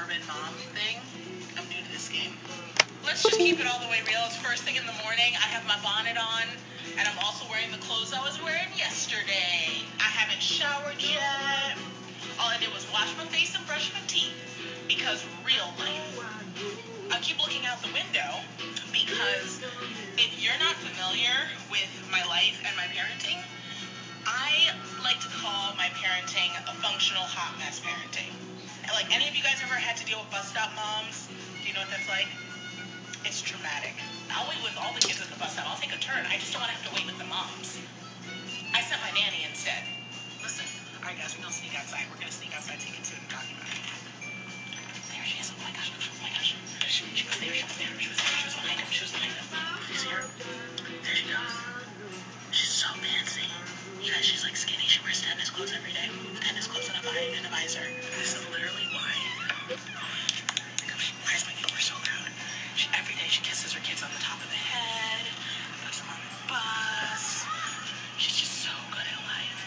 suburban mom thing. I'm new to this game. Let's just keep it all the way real. It's first thing in the morning. I have my bonnet on, and I'm also wearing the clothes I was wearing yesterday. I haven't showered yet. All I did was wash my face and brush my teeth, because real life. I keep looking out the window because if you're not familiar with my life and my parenting, I like to call my parenting a functional hot mess parenting. Like, any of you guys ever had to deal with bus stop moms? Do you know what that's like? It's traumatic. I'll wait with all the kids at the bus stop. I'll take a turn. I just don't want to have to wait with the moms. I sent my nanny instead. Listen, all right, guys, we're going to sneak outside. We're going to sneak outside, take it to the talking about it. There she is. Oh my gosh. Oh my gosh. She was there. She was there. She was there. She was behind him. She was behind him. You see her? There she goes. She's so fancy. You guys, she's like skinny. She wears tennis clothes every day. Tennis clothes and a visor. This is literally why. Why is my door so loud? Every day she kisses her kids on the top of the head, puts them on the bus. She's just so good at life.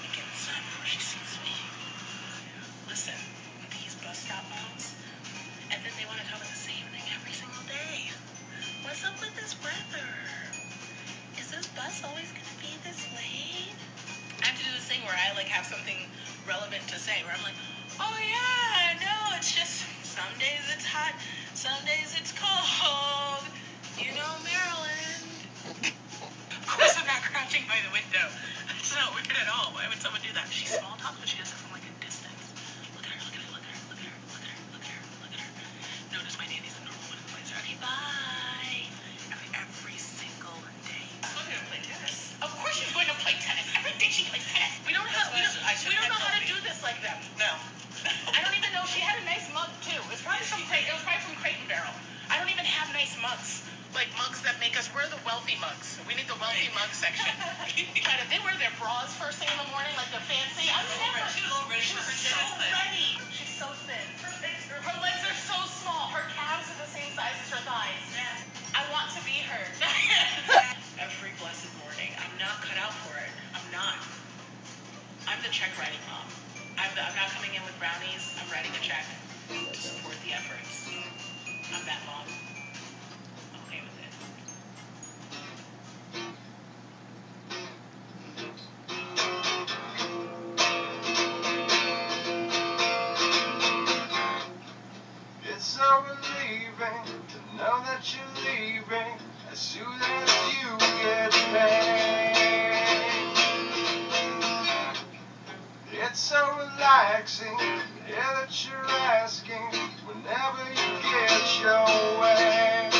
And getting sun before she sees me. Listen, these bus stop moms, and then they want to tell me the same thing every single day. What's up with this weather? Is this bus always going to be this late? I have to do this thing where I like have something relevant to say, where I'm like, oh yeah, no, it's just some days it's hot, some days it's cold. You know, Maryland. Of course I'm not crouching by the window. That's not weird at all. Why would someone do that? She's small talk, but she does it from like a distance. Look at her, look at her, look at her, look at her, look at her, look at her, look at her. Notice my nanny's a normal one in the place. Okay, bye. Every single day. I'm going to play tennis. Of course she's going to play tennis. Every day she plays tennis. We don't know how to do this like them. No. I don't even know. She had a nice mug too. It was probably from Crate and Barrel. I don't even have nice mugs. Like mugs that make us. We're the wealthy mugs. We need the wealthy mug section. They wear their bras first thing in the morning, like they're fancy. I'm never. She's so ready. She's so thin. Her legs are so small. Her calves are the same size as her thighs. I want to be her. Every blessed morning. I'm not cut out for it. I'm not. I'm the check writing mom. I'm not coming in with brownies. I'm writing a check to support the efforts. I'm that mom. I'm okay with it. It's so relieving to know that you're leaving as soon as you get paid. It's so relaxing to hear that you're asking whenever you get your way.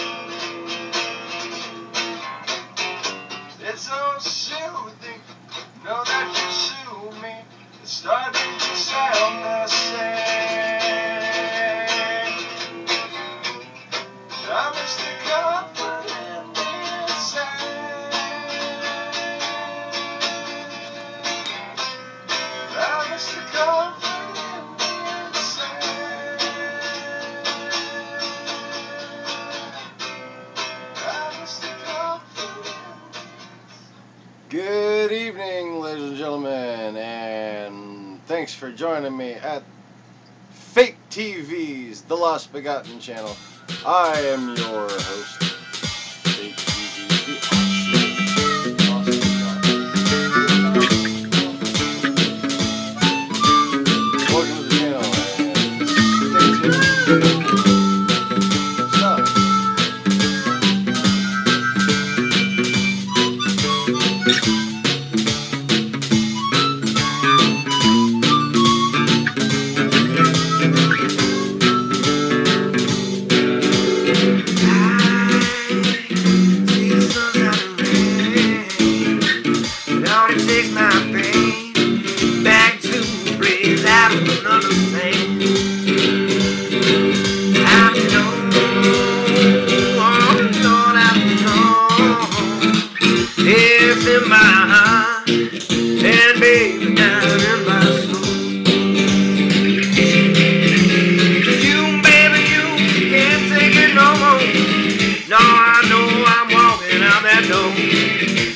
It's so soothing to know that you soothe me. It's starting to sound the same. I miss the comfort in the sand. I miss the comfort in the sand. I miss the comfort in the sand. Good evening, ladies and gentlemen, and thanks for joining me at Fake TV's The Lost Begotten channel. I am your host, Fake TV, the actual Lost Begotten. Welcome to the channel, and stay tuned.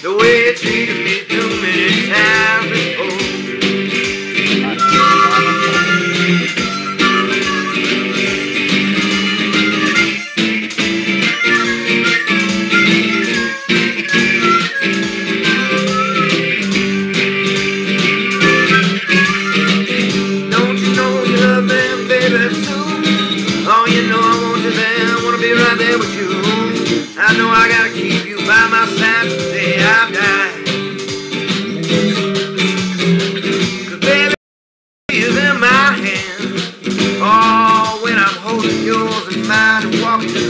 The way you treated me too many times before.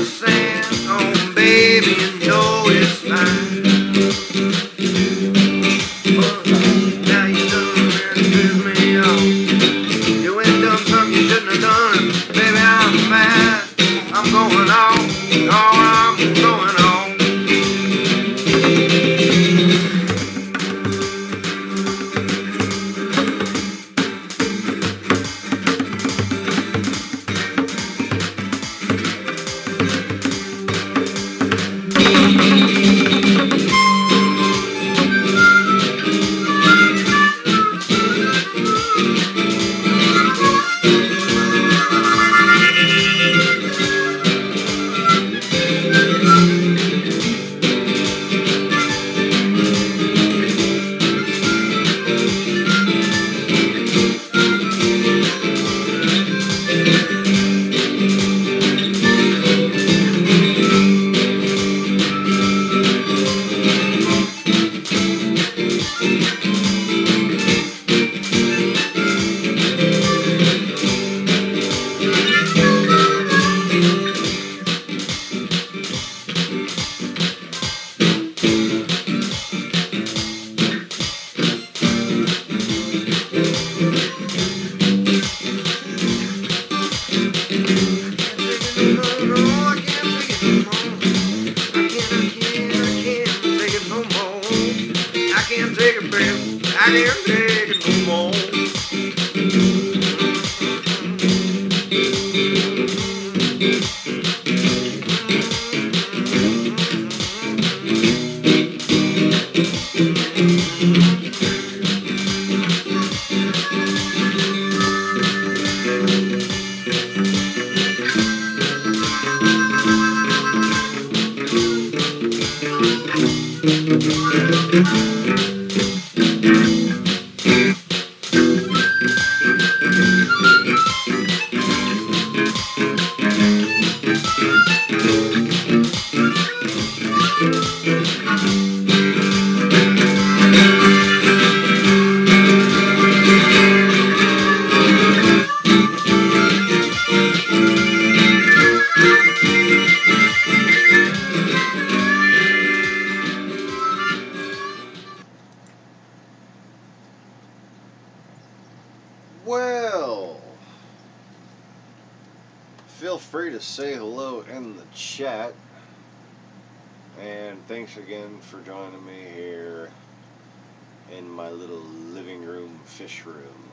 the sand. Oh, baby, you know it's fine. Oh, now you done piss me off. You ain't done something you shouldn't have done. Baby, I'm mad. I'm going on. Oh, I'm going on. Well, feel free to say hello in the chat. And thanks again for joining me here in my little living room fish room,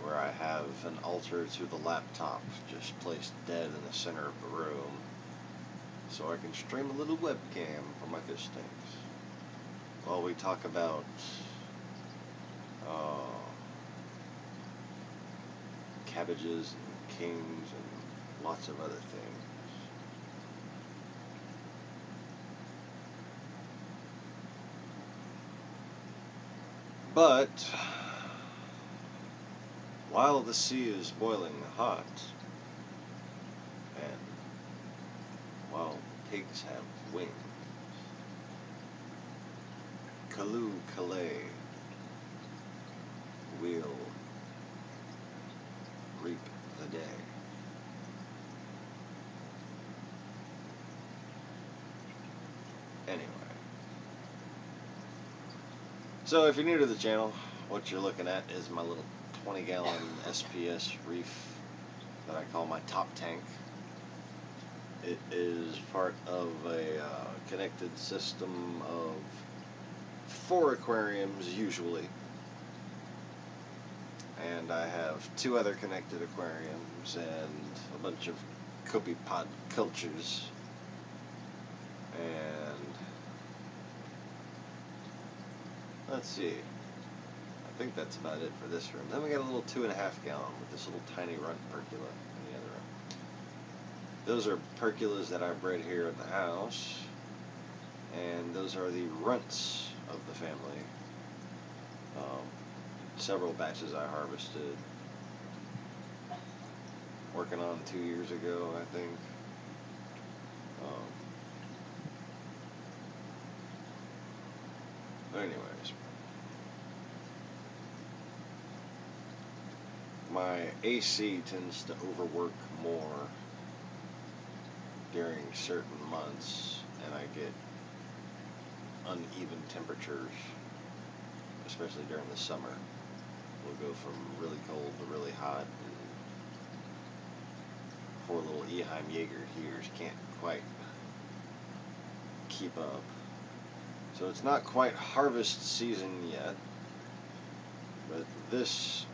where I have an altar to the laptop just placed dead in the center of the room, so I can stream a little webcam for my fish tanks while we talk about cabbages and kings and lots of other things. But while the sea is boiling hot, and while pigs have wings, Kalu Kalay will reap the day. Anyway, so if you're new to the channel, what you're looking at is my little 20-gallon SPS reef that I call my top tank. It is part of a connected system of 4 aquariums usually, and I have 2 other connected aquariums and a bunch of copepod cultures, and let's see, I think that's about it for this room. Then we got a little 2.5 gallon with this little tiny runt percula in the other room. Those are perculas that I bred here at the house, and those are the runts of the family. Several batches I harvested, working on 2 years ago, I think. But anyways, my AC tends to overwork more during certain months and I get uneven temperatures, especially during the summer. We'll go from really cold to really hot, and poor little Eheim Jaeger heaters can't quite keep up. So it's not quite harvest season yet, but this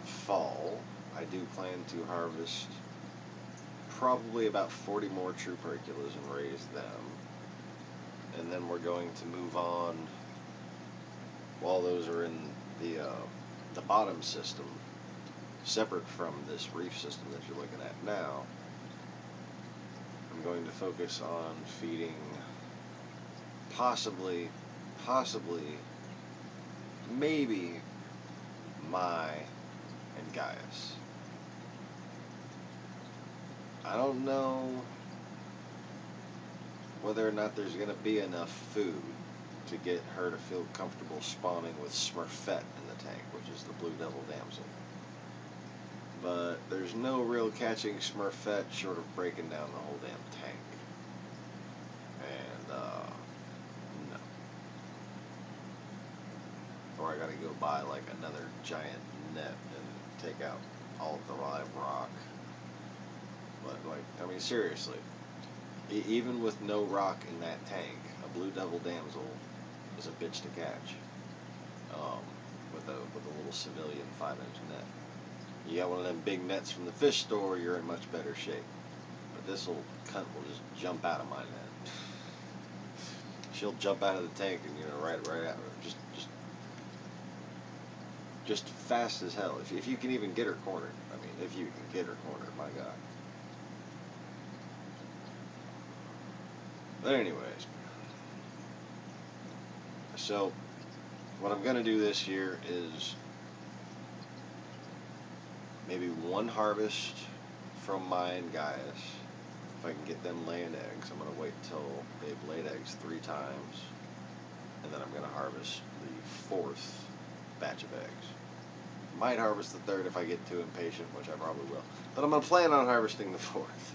fall I do plan to harvest probably about 40 more true periculas and raise them, and then we're going to move on while those are in the bottom system, separate from this reef system that you're looking at now. I'm going to focus on feeding possibly, maybe my and Gaius. I don't know whether or not there's going to be enough food to get her to feel comfortable spawning with Smurfette in the tank, which is the blue devil damsel. But there's no real catching Smurfette short of breaking down the whole damn tank. And, no. Or I gotta go buy like another giant net and take out all of the live rock. But, like, I mean, seriously, even with no rock in that tank, a blue devil damsel is a bitch to catch. With a little civilian 5-inch net. You got one of them big nets from the fish store, you're in much better shape. But this little cunt will just jump out of my net. She'll jump out of the tank and, you know, right out of her. Just fast as hell. If you can even get her cornered. I mean, if you can get her cornered, my God. But anyways, so what I'm going to do this year is maybe one harvest from my and Gaius. If I can get them laying eggs, I'm going to wait till they've laid eggs 3 times, and then I'm going to harvest the 4th batch of eggs. Might harvest the 3rd if I get too impatient, which I probably will. But I'm going to plan on harvesting the 4th.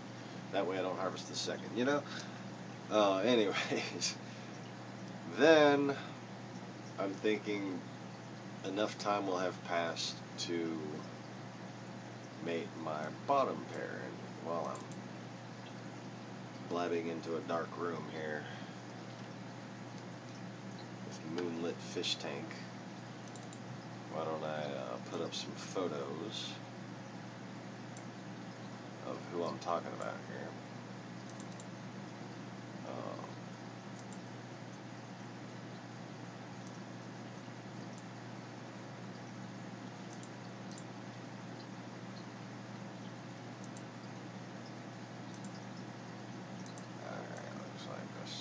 That way I don't harvest the 2nd, you know? Anyways, then I'm thinking enough time will have passed to mate my bottom pair. And while I'm blabbing into a dark room here with moonlit fish tank, why don't I put up some photos of who I'm talking about here.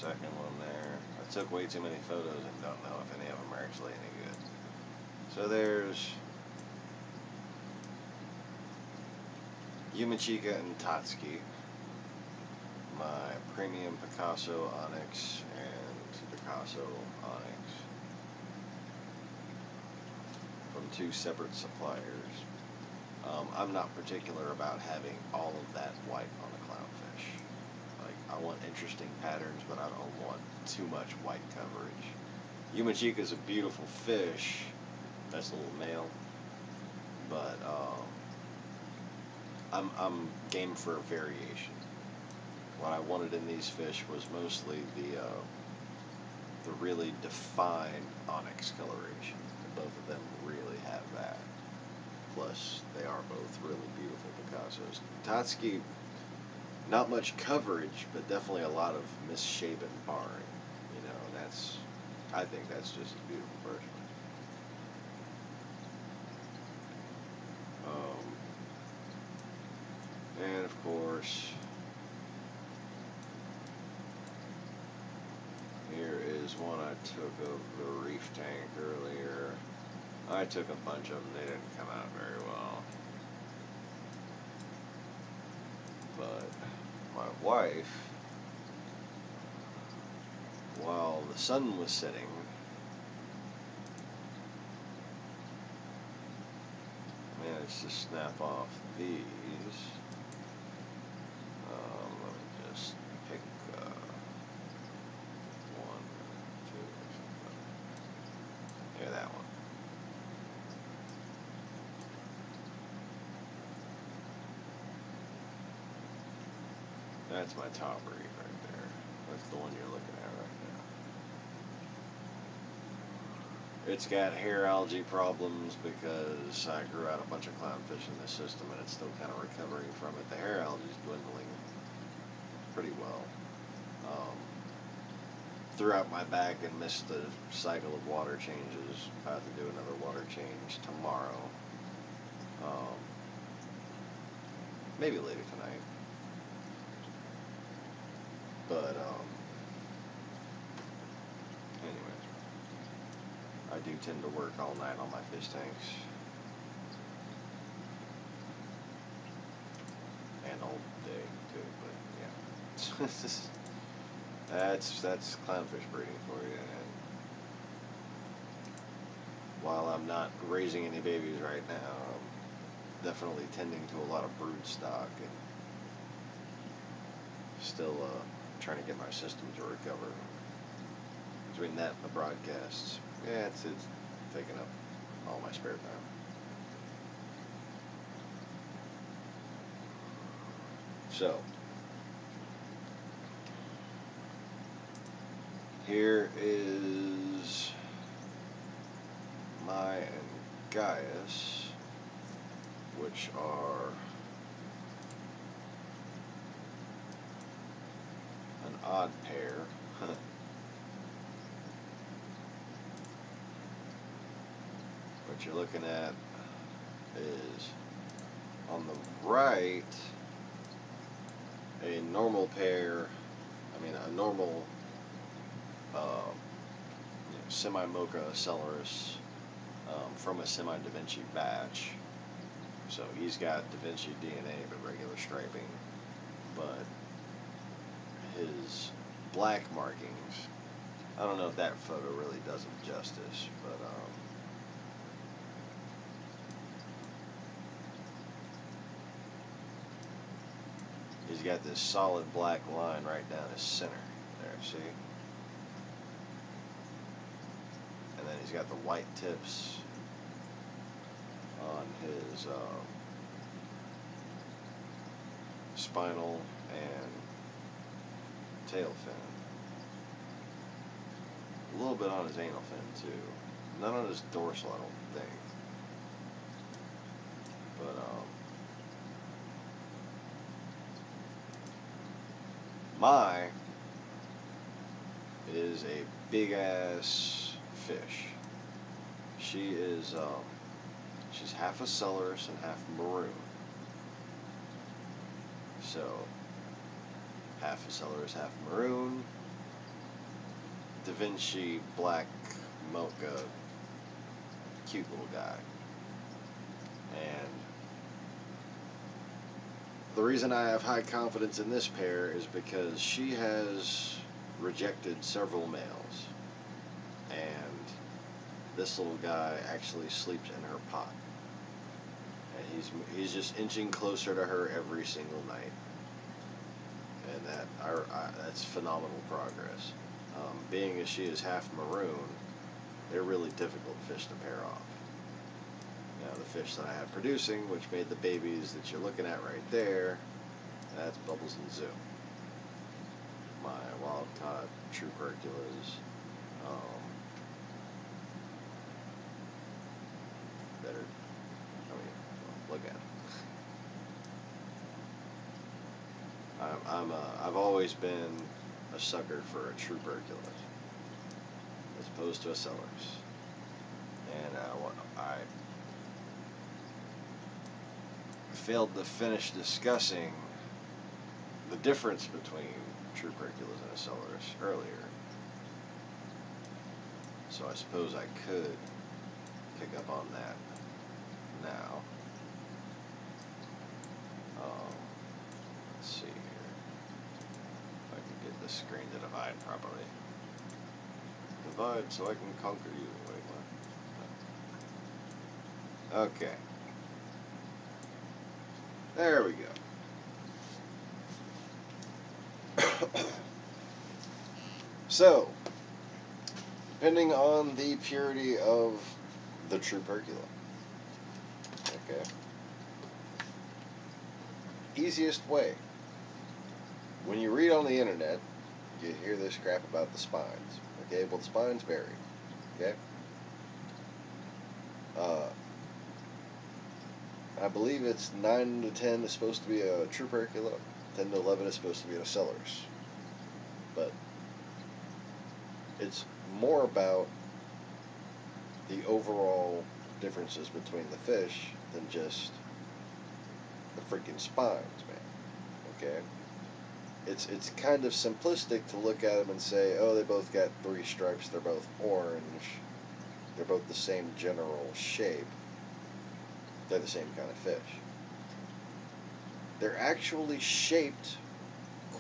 Second one there. I took way too many photos and don't know if any of them are actually any good. So there's Yumachika and Tatsuki, my premium Picasso Onyx and Picasso Onyx from 2 separate suppliers. I'm not particular about having all of that white on a clownfish. I want interesting patterns, but I don't want too much white coverage. Yumachika is a beautiful fish. That's a little male. But I'm game for a variation. What I wanted in these fish was mostly the really defined onyx coloration. And both of them really have that. Plus, they are both really beautiful Picassos. Tatsuki, not much coverage, but definitely a lot of misshapen barring. You know, I think that's just as beautiful personally. And of course, here is one I took of the reef tank earlier. I took a bunch of them, they didn't come out very well. But my wife, while the sun was setting, managed to snap off these. Let me just That's my top reef right there. That's the one you're looking at right now. It's got hair algae problems because I grew out a bunch of clownfish in this system and it's still kind of recovering from it. The hair algae is dwindling pretty well. Threw out my back and missed the cycle of water changes. I have to do another water change tomorrow. Maybe later tonight. But, anyway, I do tend to work all night on my fish tanks. And all day, too, but, yeah. That's clownfish breeding for you. And while I'm not raising any babies right now, I'm definitely tending to a lot of brood stock and still trying to get my system to recover. Between that and the broadcasts, yeah, it's taking up all my spare time. So, here is my and Gaius, which are an odd pair. What you're looking at is on the right a normal pair, a normal semi-mocha Celeris from a semi-Da Vinci batch. So he's got Da Vinci DNA but regular striping, but his black markings, I don't know if that photo really does him justice, but he's got this solid black line right down his center there, see? And then he's got the white tips on his spinal and tail fin. A little bit on his anal fin too. None on his dorsal, I don't think. But Mai is a big ass fish. She is she's half a Celeris and half maroon. So half a Celeris, half maroon. Da Vinci black mocha, cute little guy. And the reason I have high confidence in this pair is because she has rejected several males, and this little guy actually sleeps in her pot, and he's just inching closer to her every single night, and that's phenomenal progress. Being as she is half maroon, they're really difficult fish to pair off. Now the fish that I have producing, which made the babies that you're looking at right there, that's Bubbles and Zoom. My wild-caught true Hercules. Look at it. I've always been a sucker for a true Hercules, as opposed to a Celeris. And I failed to finish discussing the difference between true Hercules and a Celeris earlier. So I suppose I could pick up on that now. Let's see here. If I can get this screen to divide properly. Divide so I can conquer you. Wait, what? Okay. There we go. So, depending on the purity of the true Hercules. Okay. Easiest way. on the internet, you hear this crap about the spines. Okay, well, the spines vary. Okay? I believe it's 9 to 10 is supposed to be a true percula, 10 to 11 is supposed to be an accelerus. But it's more about the overall differences between the fish than just the freaking spines, man. Okay? It's kind of simplistic to look at them and say, oh, they both got 3 stripes, they're both orange, they're both the same general shape, they're the same kind of fish. They're actually shaped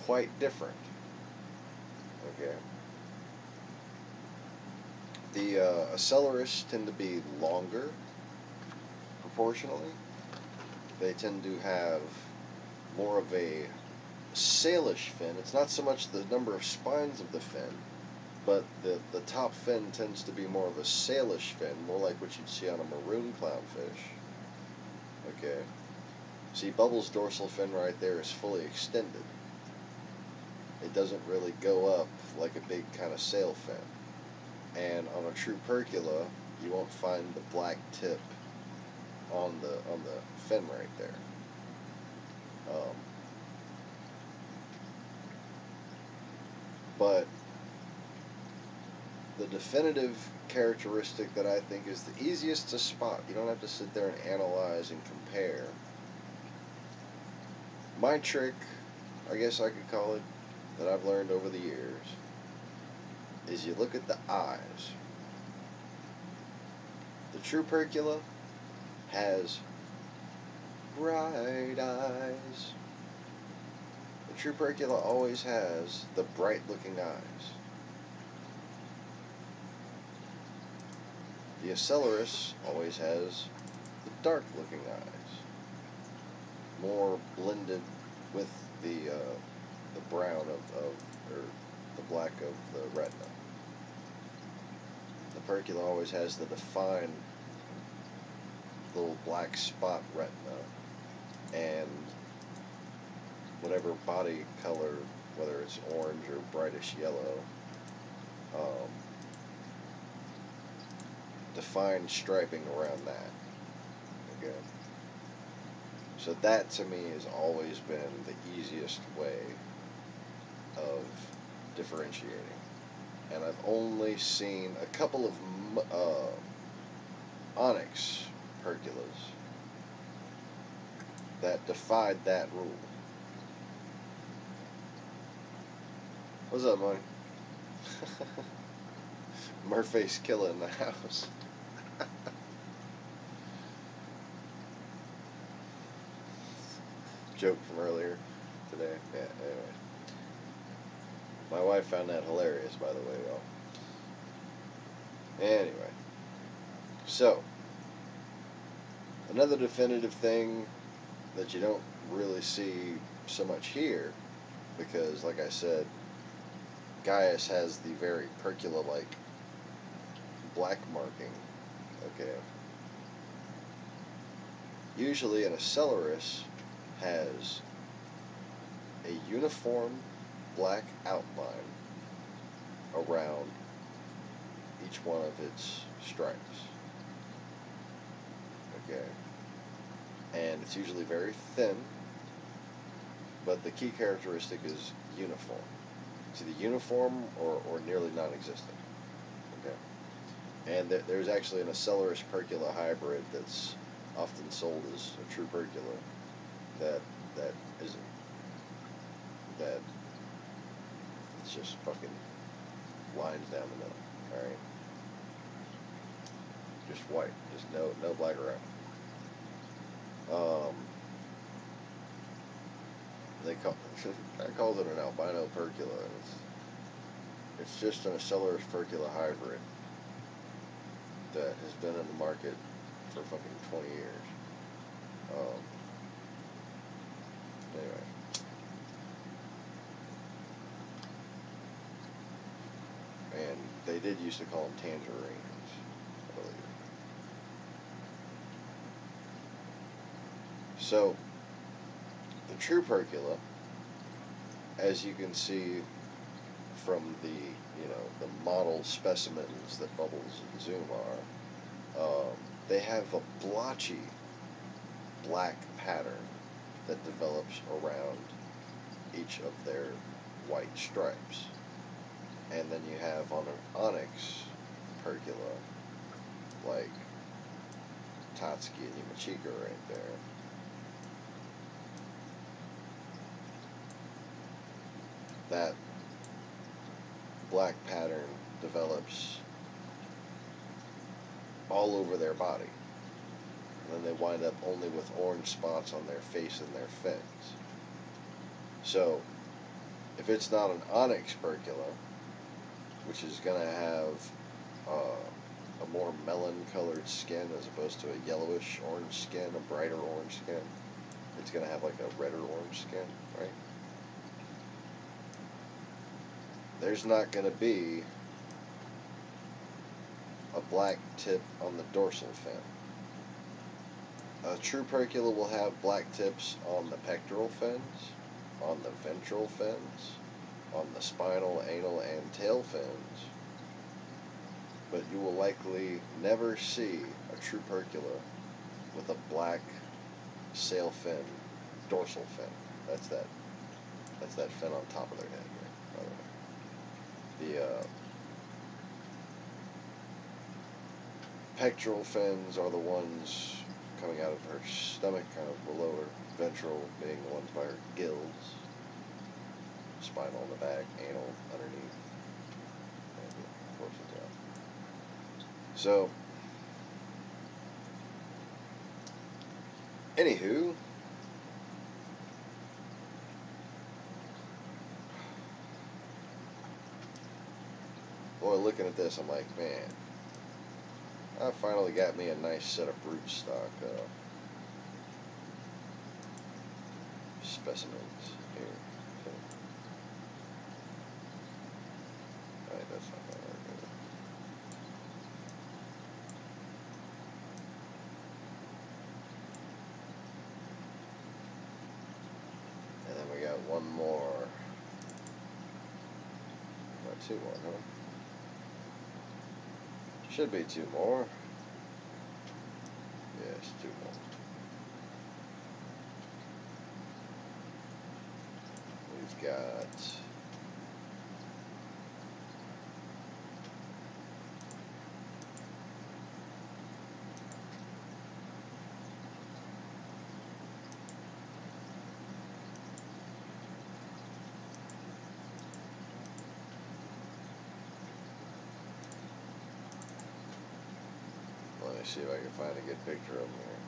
quite different. Okay? The accelerus tend to be longer proportionally. They tend to have more of a sailish fin. It's not so much the number of spines of the fin, but the top fin tends to be more of a sailish fin, more like what you'd see on a maroon clownfish. Okay. See, Bubbles' dorsal fin right there is fully extended. It doesn't really go up like a big kind of sail fin. And on a true percula, you won't find the black tip on the fin right there. But the definitive characteristic that I think is the easiest to spot, you don't have to sit there and analyze and compare. My trick, I guess I could call it, that I've learned over the years, is you look at the eyes. The true percula has bright eyes. The true percula always has the bright looking eyes. The accelerus always has the dark looking eyes, more blended with the brown or the black of the retina. The percula always has the defined little black spot retina and whatever body color, whether it's orange or brightish yellow, defined striping around that. Okay. So that to me has always been the easiest way of differentiating. And I've only seen a couple of onyx perculas that defied that rule. What's up, Money? Murphy's killer in the house. Joke from earlier today. Yeah, anyway. My wife found that hilarious, by the way, y'all. Anyway. So, another definitive thing that you don't really see so much here, because, like I said, Gaius has the very percula-like black marking. Okay. Usually an accelerus has a uniform black outline around each one of its stripes. Okay. And it's usually very thin, but the key characteristic is uniform. It's either uniform or nearly non-existent. Okay. And there's actually an accelerus percula hybrid that's often sold as a true percula that isn't. That it's just fucking lines down the middle. Alright? Just white. Just no black around. I call it an albino percula. It's just an accelerus percula hybrid that has been in the market for fucking 20 years. Anyway. And they did used to call them tangerines, I believe. So, the true percula as you can see from the, the model specimens that Bubbles and Zoom are, they have a blotchy black pattern that develops around each of their white stripes. And then you have on an onyx percula, like Tatsuki and Yamachika right there, that black pattern develops all over their body. And then they wind up only with orange spots on their face and their fins. So, if it's not an onyx percula, which is going to have a more melon-colored skin as opposed to a yellowish orange skin, a brighter orange skin, it's going to have like a redder orange skin, right? There's not going to be a black tip on the dorsal fin. A true percula will have black tips on the pectoral fins, on the ventral fins, on the spinal, anal, and tail fins, but you will likely never see a true percula with a black sail fin, dorsal fin. That's that fin on top of their head here, by the way. The pectoral fins are the ones coming out of her stomach, kind of below her, ventral being the ones by her gills, spinal in the back, anal underneath, and of course the tail. So, anywho, boy, looking at this, I'm like, man, I finally got me a nice set of broodstock specimens here. Alright, that's not gonna work, is it? And then we got one more. Not two more, huh? Should be two more. Yes, two more. We've got let me see if I can find a good picture of them here.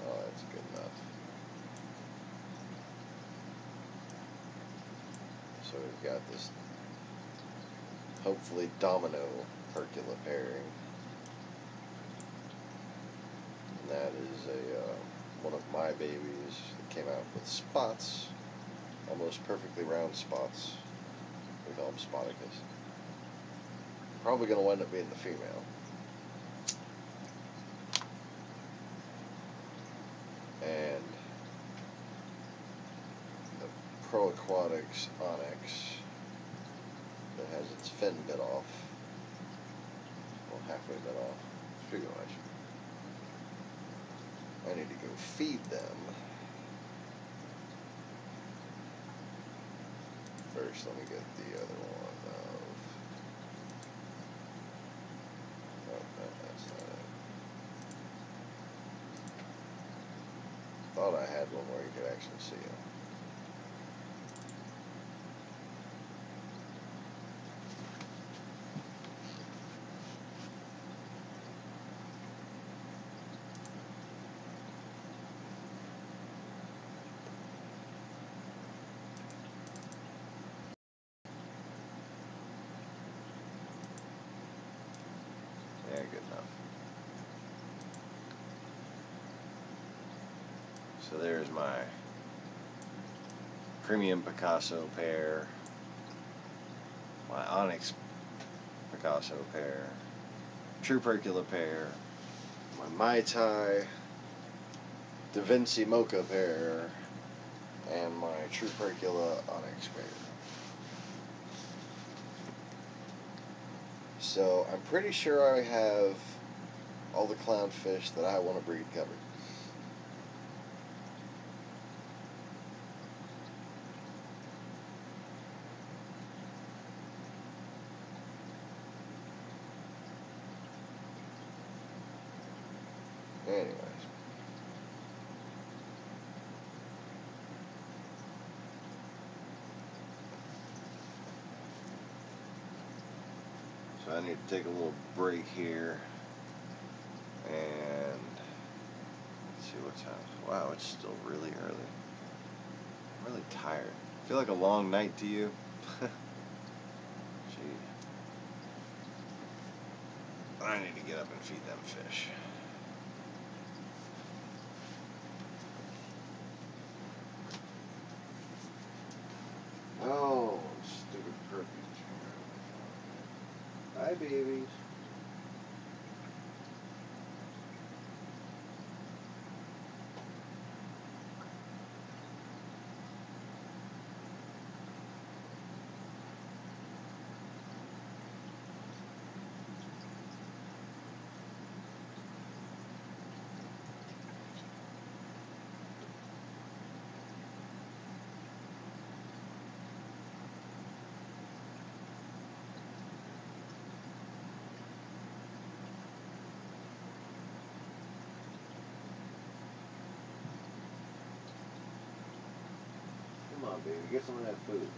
Oh, that's good enough. So we've got this hopefully domino percula pairing. And that is one of my babies that came out with spots, almost perfectly round spots. We call them spoticus. Probably going to wind up being the female. And the Pro Aquatics Onyx that has its fin bit off, well, halfway bit off. Speaking of which, I need to go feed them. First, let me get the other one of. Oh, no, that's not it. Thought I had one where you could actually see it. Yeah, good enough. So there's my premium Picasso pair, my onyx Picasso pair, true percula pair, my Mai Tai Da Vinci Mocha pair and my True Percula Onyx pair. So I'm pretty sure I have all the clownfish that I want to breed covered. Anyways. So I need to take a little break here and let's see what's happening. Wow, it's still really early. I'm really tired. I feel like a long night to you. Gee. I need to get up and feed them fish. Oh, stupid perfume. Hi, babies. Come on, baby, get some of that food.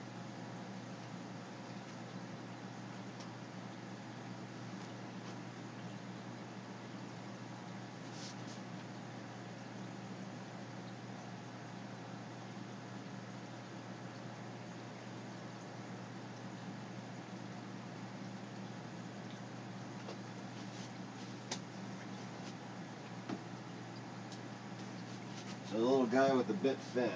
So the little guy with the bit fin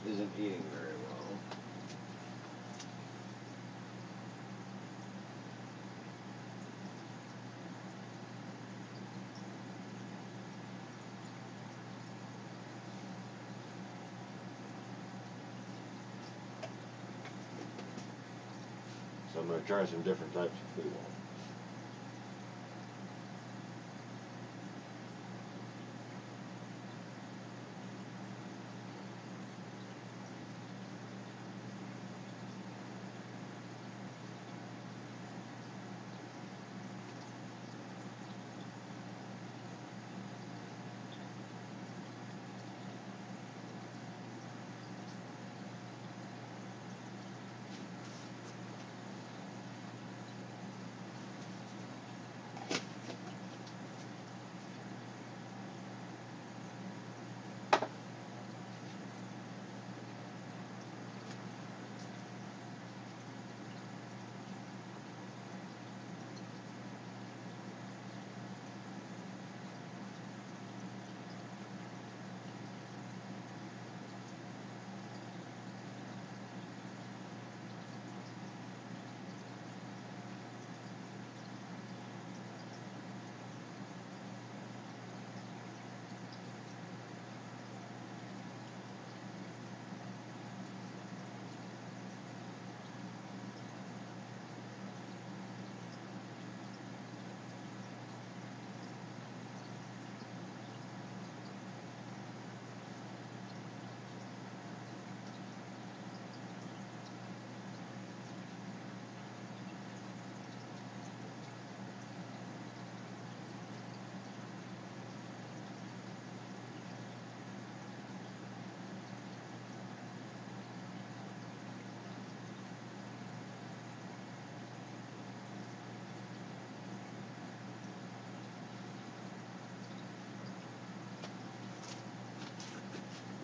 isn't eating very well. So I'm going to try some different types of food on him.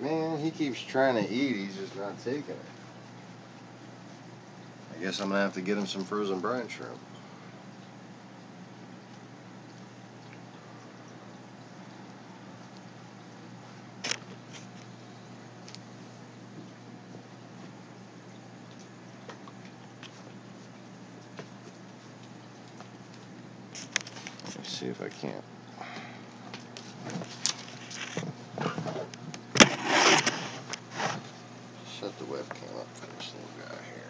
Man, he keeps trying to eat, he's just not taking it. I guess I'm going to have to get him some frozen brine shrimp. see if I can't. Set the webcam up for this little guy here.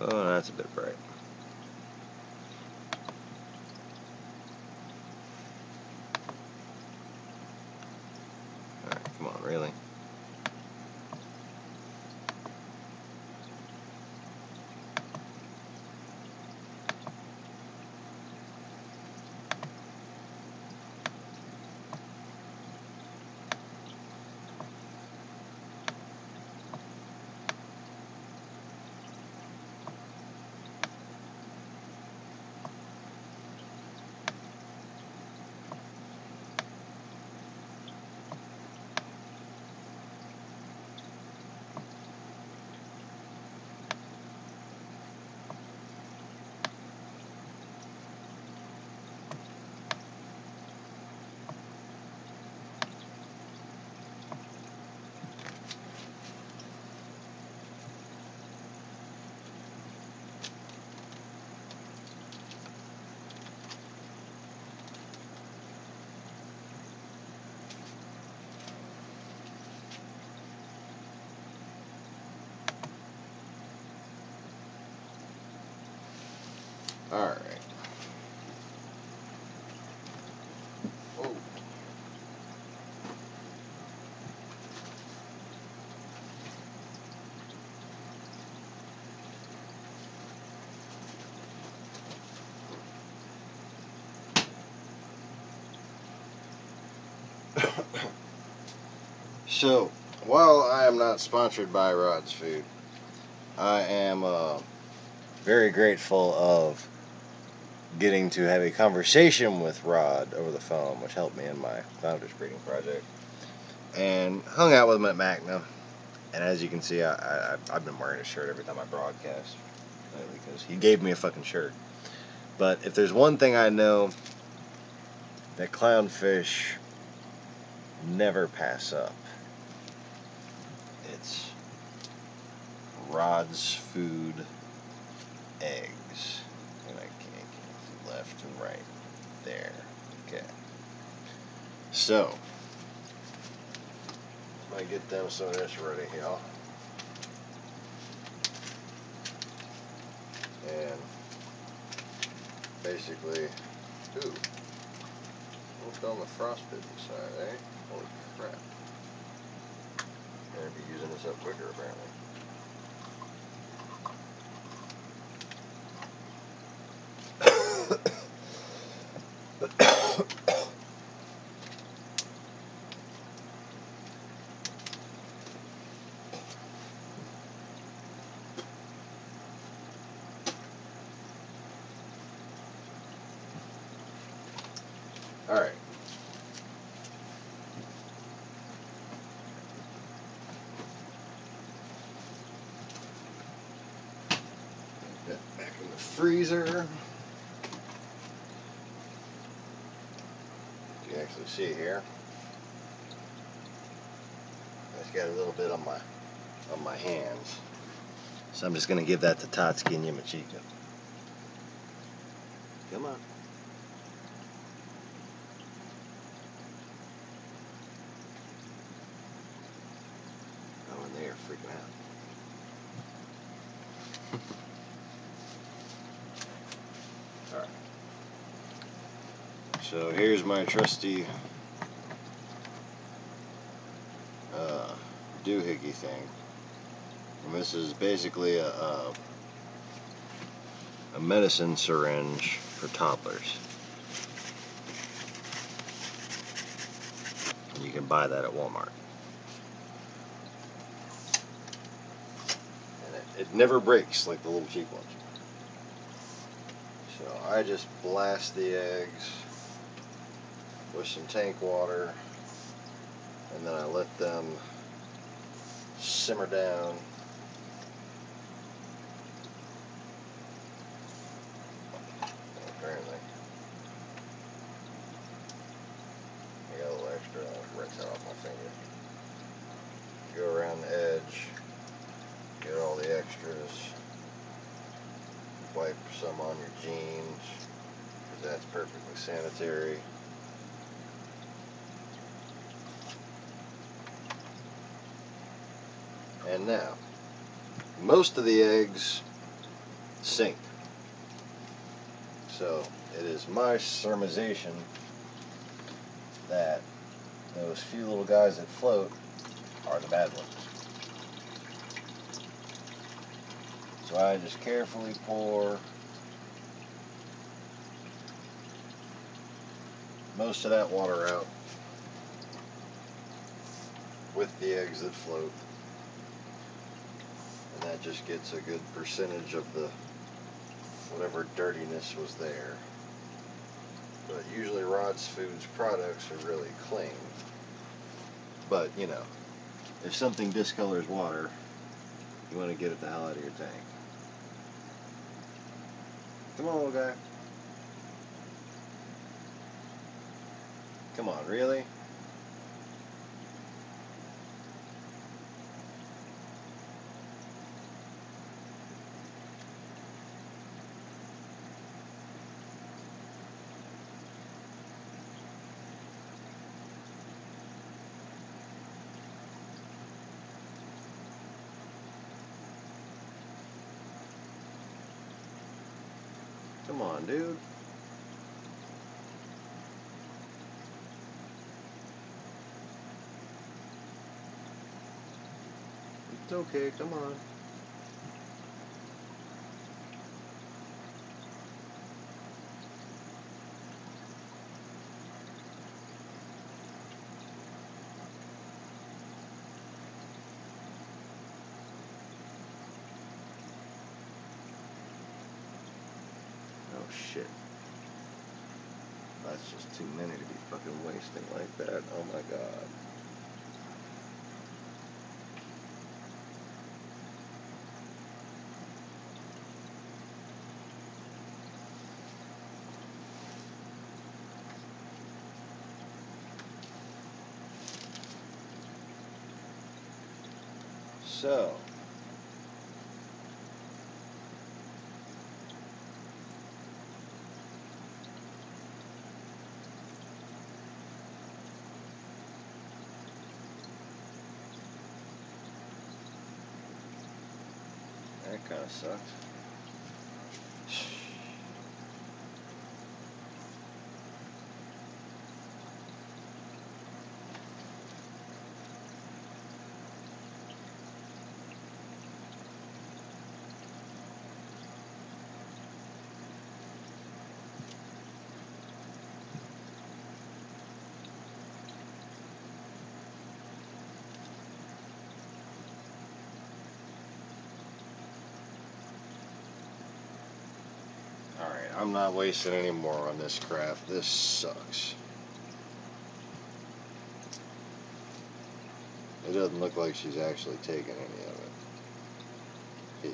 Oh, that's a bit bright. Alright, come on, really? Alright. Oh. So, while I am not sponsored by Rod's Food, I am very grateful of getting to have a conversation with Rod over the phone, which helped me in my founders breeding project, and hung out with him at Magna. And as you can see, I've been wearing his shirt every time I broadcast lately because he gave me a fucking shirt. But if there's one thing I know that clownfish never pass up, it's Rod's Food eggs. And I can't left and right there. Okay. So, I get them some of this ready here. And basically, ooh, what's on the frostbitten side, eh? Holy crap. I'm gonna be using this up quicker apparently. Alright. Put that back in the freezer. You can actually see here. It's got a little bit on my hands. So I'm just gonna give that to Tatsuki and Yamachika. Come on. Oh, and they are freaking out. Alright. So here's my trusty doohickey thing. And this is basically a medicine syringe for toddlers. You can buy that at Walmart. And it never breaks like the little cheap ones. So I just blast the eggs with some tank water, and then I let them simmer down. Apparently. I got a little extra, I'll rinse that off my finger. Go around the edge, get all the extras, wipe some on your jeans, because that's perfectly sanitary. And now, most of the eggs sink. So it is my surmisation that those few little guys that float are the bad ones. So I just carefully pour most of that water out with the eggs that float. And that just gets a good percentage of the whatever dirtiness was there. But usually Rod's Foods products are really clean. But, you know, if something discolors water, you want to get it the hell out of your tank. Come on, little guy. Come on, really? Come on, dude. It's okay, come on. Oh shit. That's just too many to be fucking wasting like that. Oh my god. So, that kind of sucks. Alright, I'm not wasting any more on this craft. This sucks. It doesn't look like she's actually taking any of it. Pete,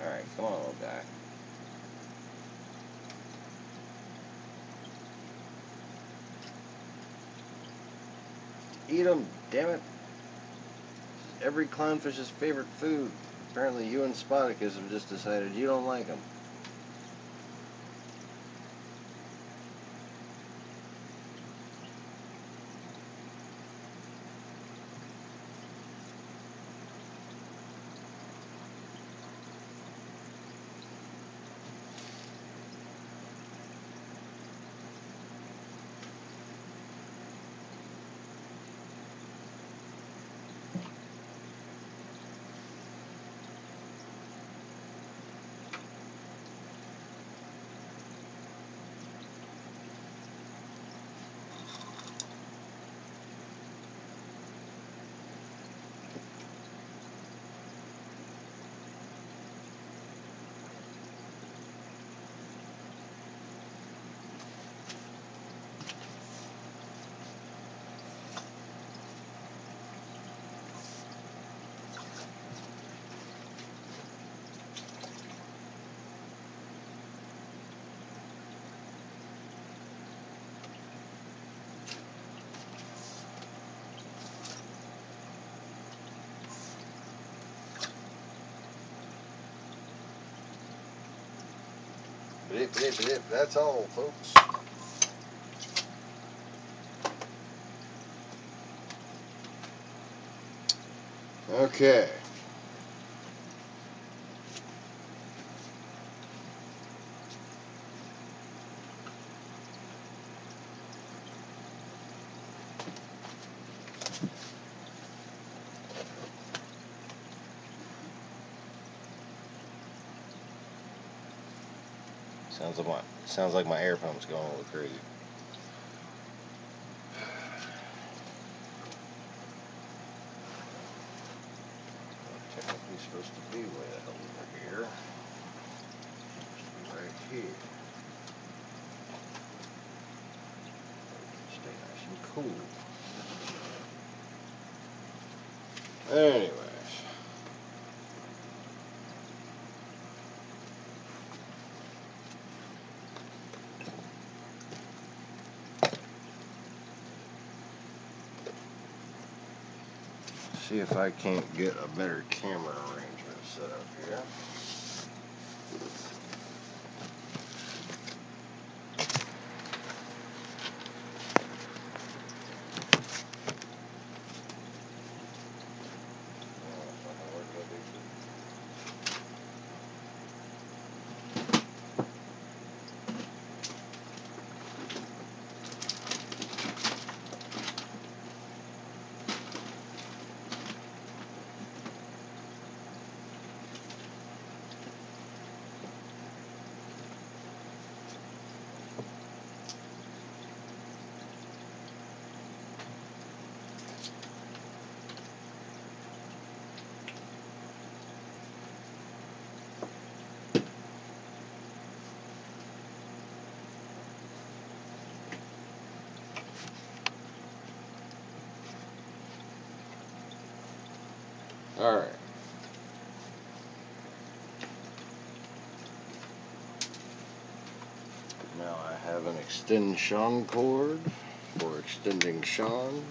Alright, come on, little guy. Eat them, damn it. Every clownfish's favorite food. Apparently you and Spartacus have just decided you don't like them. That's all, folks. Okay. Sounds like my air pump's going a little crazy. I'm technically supposed to be way the hell over here. Right here. Stay nice and cool. Anyways. See if I can't get a better camera arrangement set up here. Alright. Now I have an extension cord for extending shawns.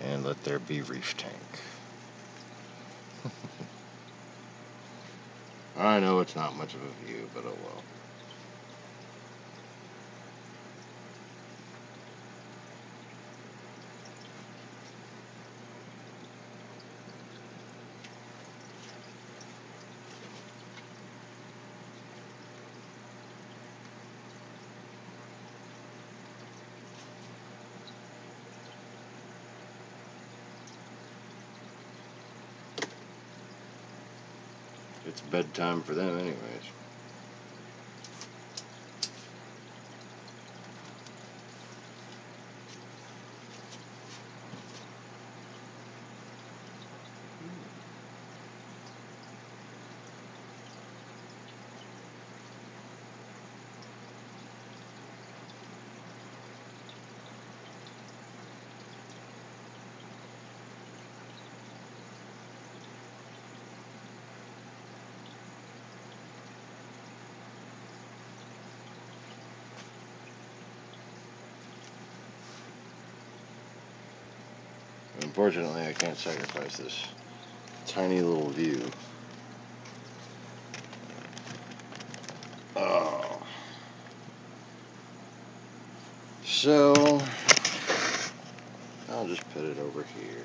And let there be reef tank. I know it's not much of a view, but oh well. It's bedtime for them anyways. Unfortunately, I can't sacrifice this tiny little view. Oh. So, I'll just put it over here.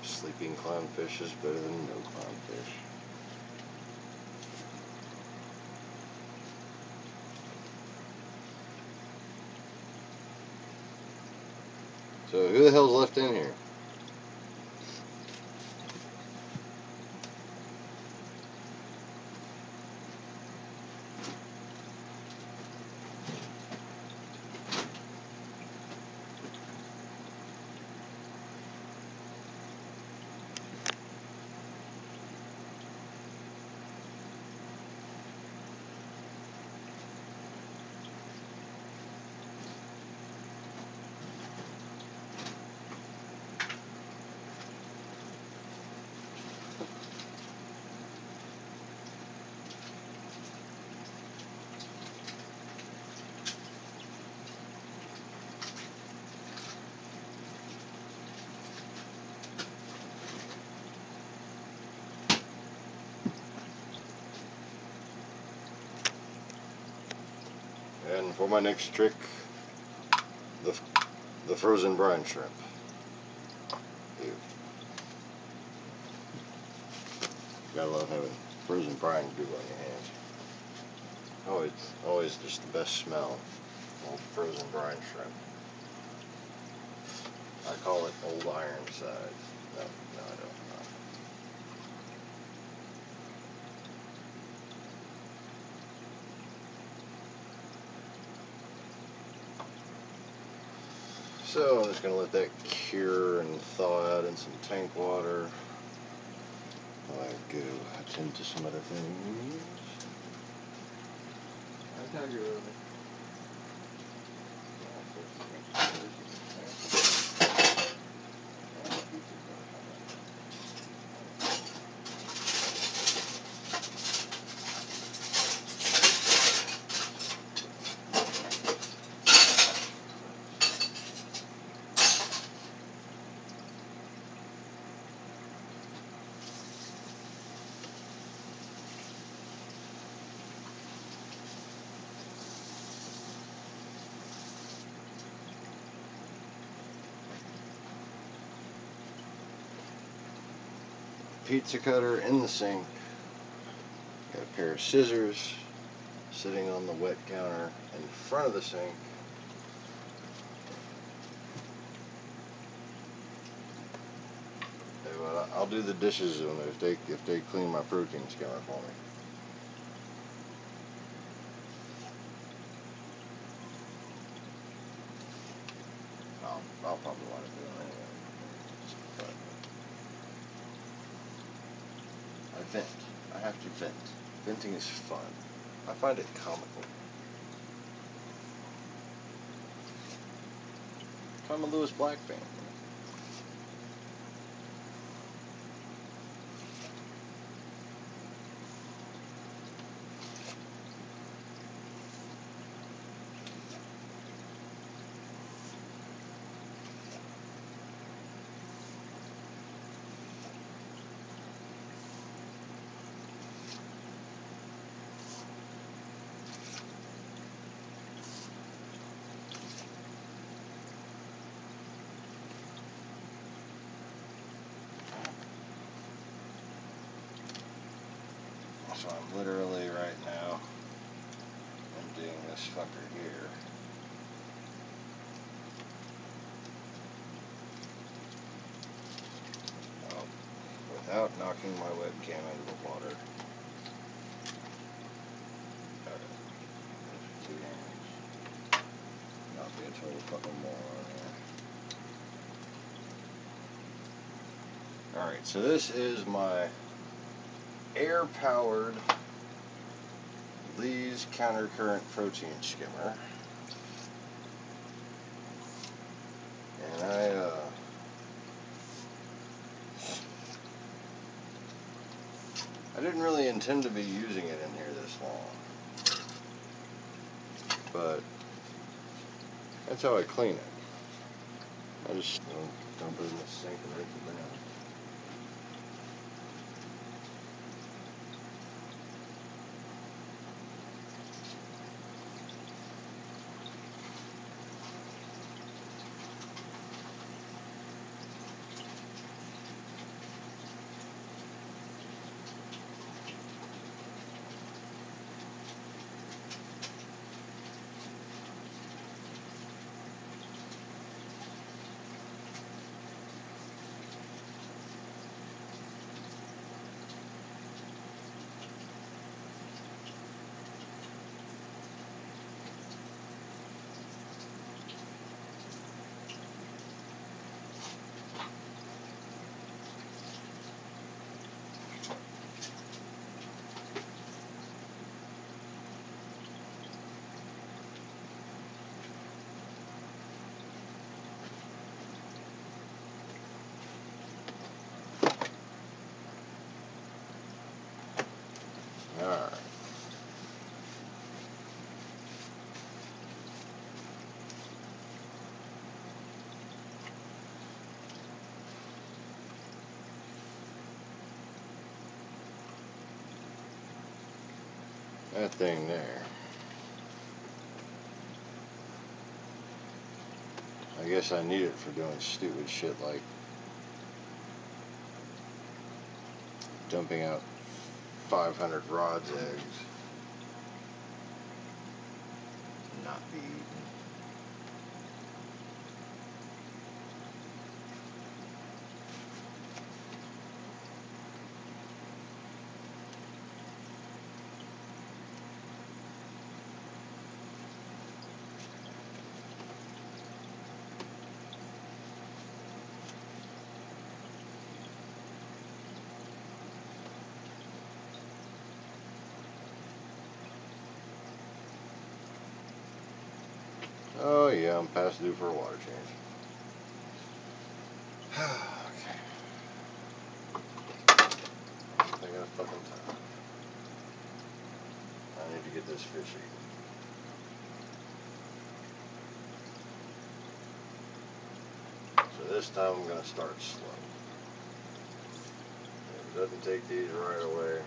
Sleeping clownfish is better than no clownfish. So who the hell's left in here? And for my next trick, the frozen brine shrimp. Ew. Gotta love having frozen brine to do on your hands. Always just the best smell. Old frozen brine shrimp. I call it Old Ironside. No, I don't. So I'm just going to let that cure and thaw out in some tank water while I go attend to some other things. I tell you early. Pizza cutter in the sink. Got a pair of scissors sitting on the wet counter in front of the sink. Well, I'll do the dishes if they clean my protein skimmer for me. I'll probably want to do them anyway. But I vent. I have to vent. Venting is fun. I find it comical. I'm a Lewis Black fan. So I'm literally right now emptying this fucker here. Without knocking my webcam into the water. Alright. 2 hands. Not be a total fucking moron here. Alright, so this is my air-powered Lee's countercurrent protein skimmer. And I didn't really intend to be using it in here this long, but that's how I clean it. I just dump it in the sink and rinse it down. Alright. That thing there. I guess I need it for doing stupid shit like dumping out 500 rods eggs. Not be eaten. Oh yeah, I'm past due for a water change. Okay. I got fucking time. I need to get this fish eaten. So this time I'm gonna start slow. If it doesn't take these right away,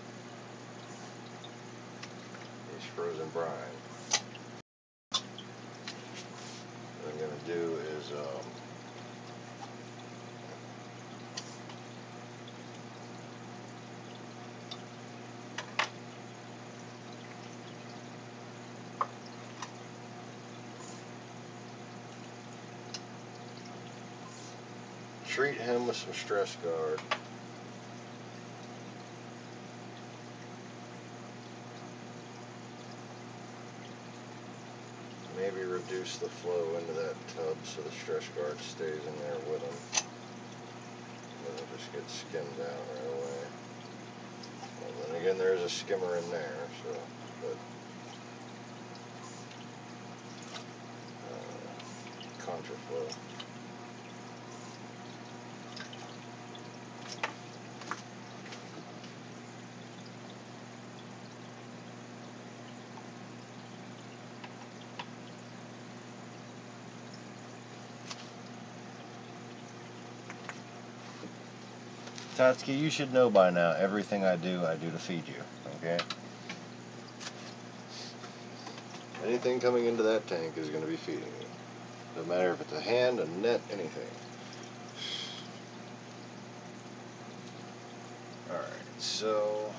these frozen brine, what I'm gonna do is treat him with some stress guard. Maybe reduce the flow into that tub so the stress guard stays in there with him. And it'll just get skimmed out right away. Well, then again, there's a skimmer in there, so, but contraflow. Tatsuki, you should know by now, everything I do to feed you, okay? Anything coming into that tank is going to be feeding you. No matter if it's a hand, a net, anything. Alright, so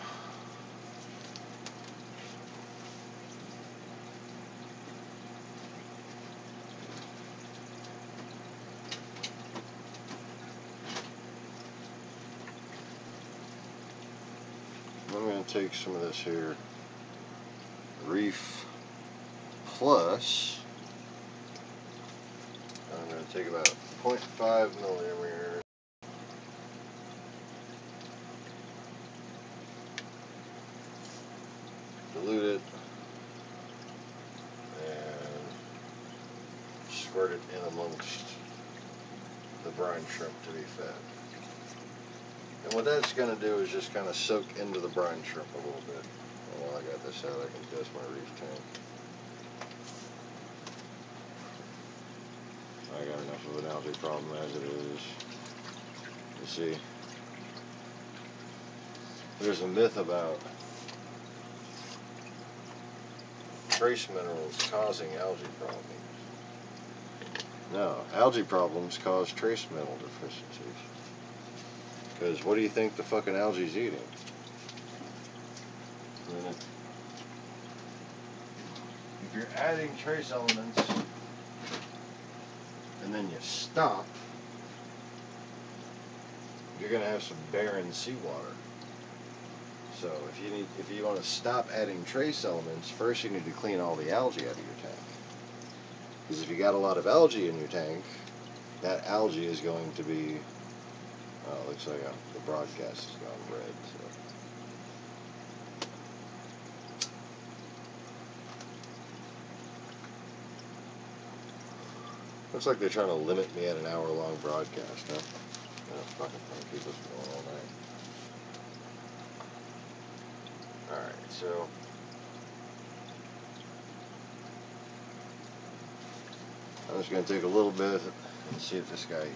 to take some of this here Reef Plus. I'm going to take about 0.5 millimeters. Dilute it and squirt it in amongst the brine shrimp to be fed. And what that's going to do is just kind of soak into the brine shrimp a little bit. And while I got this out, I can adjust my reef tank. I got enough of an algae problem as it is. You see, there's a myth about trace minerals causing algae problems. No, algae problems cause trace mineral deficiencies. Because what do you think the fucking algae's eating? If you're adding trace elements and then you stop, you're gonna have some barren seawater. So if you want to stop adding trace elements, first you need to clean all the algae out of your tank. Because if you got a lot of algae in your tank, that algae is going to be, oh, it looks like the broadcast has gone red. So. Looks like they're trying to limit me at an hour-long broadcast, huh? Oh, fucking trying to keep this going all night. Alright, so I'm just going to take a little bit and see if this guy eats it.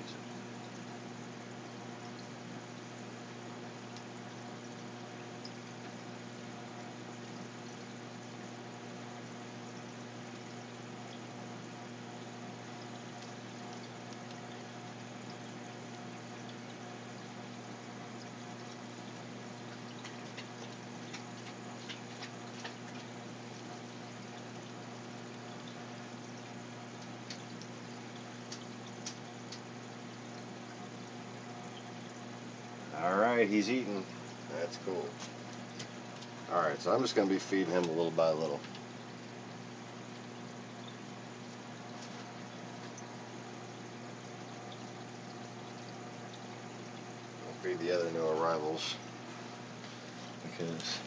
Alright, he's eating. That's cool. Alright, so I'm just going to be feeding him little by little. I'll feed the other new arrivals because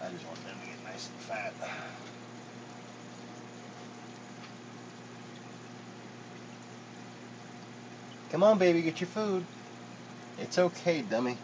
I just want them to get nice and fat. Come on, baby, get your food. It's okay, dummy.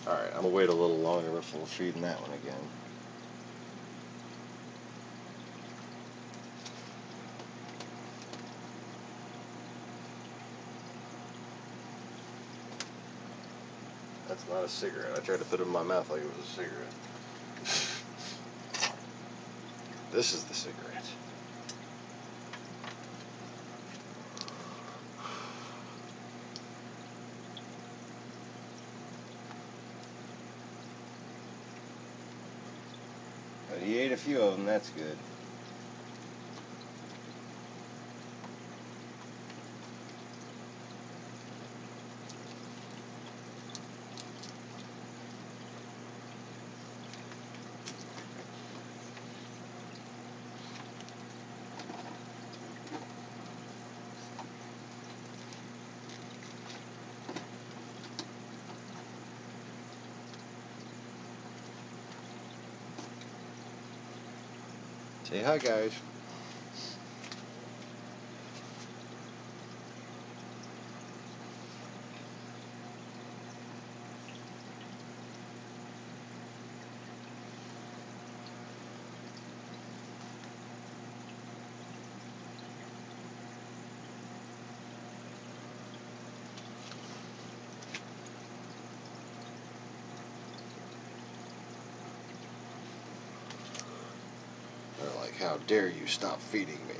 Alright, I'm going to wait a little longer before feeding that one again. That's not a cigarette. I tried to put it in my mouth like it was a cigarette. This is the cigarette. But he ate a few of them, that's good. Say hi, guys. How dare you stop feeding me?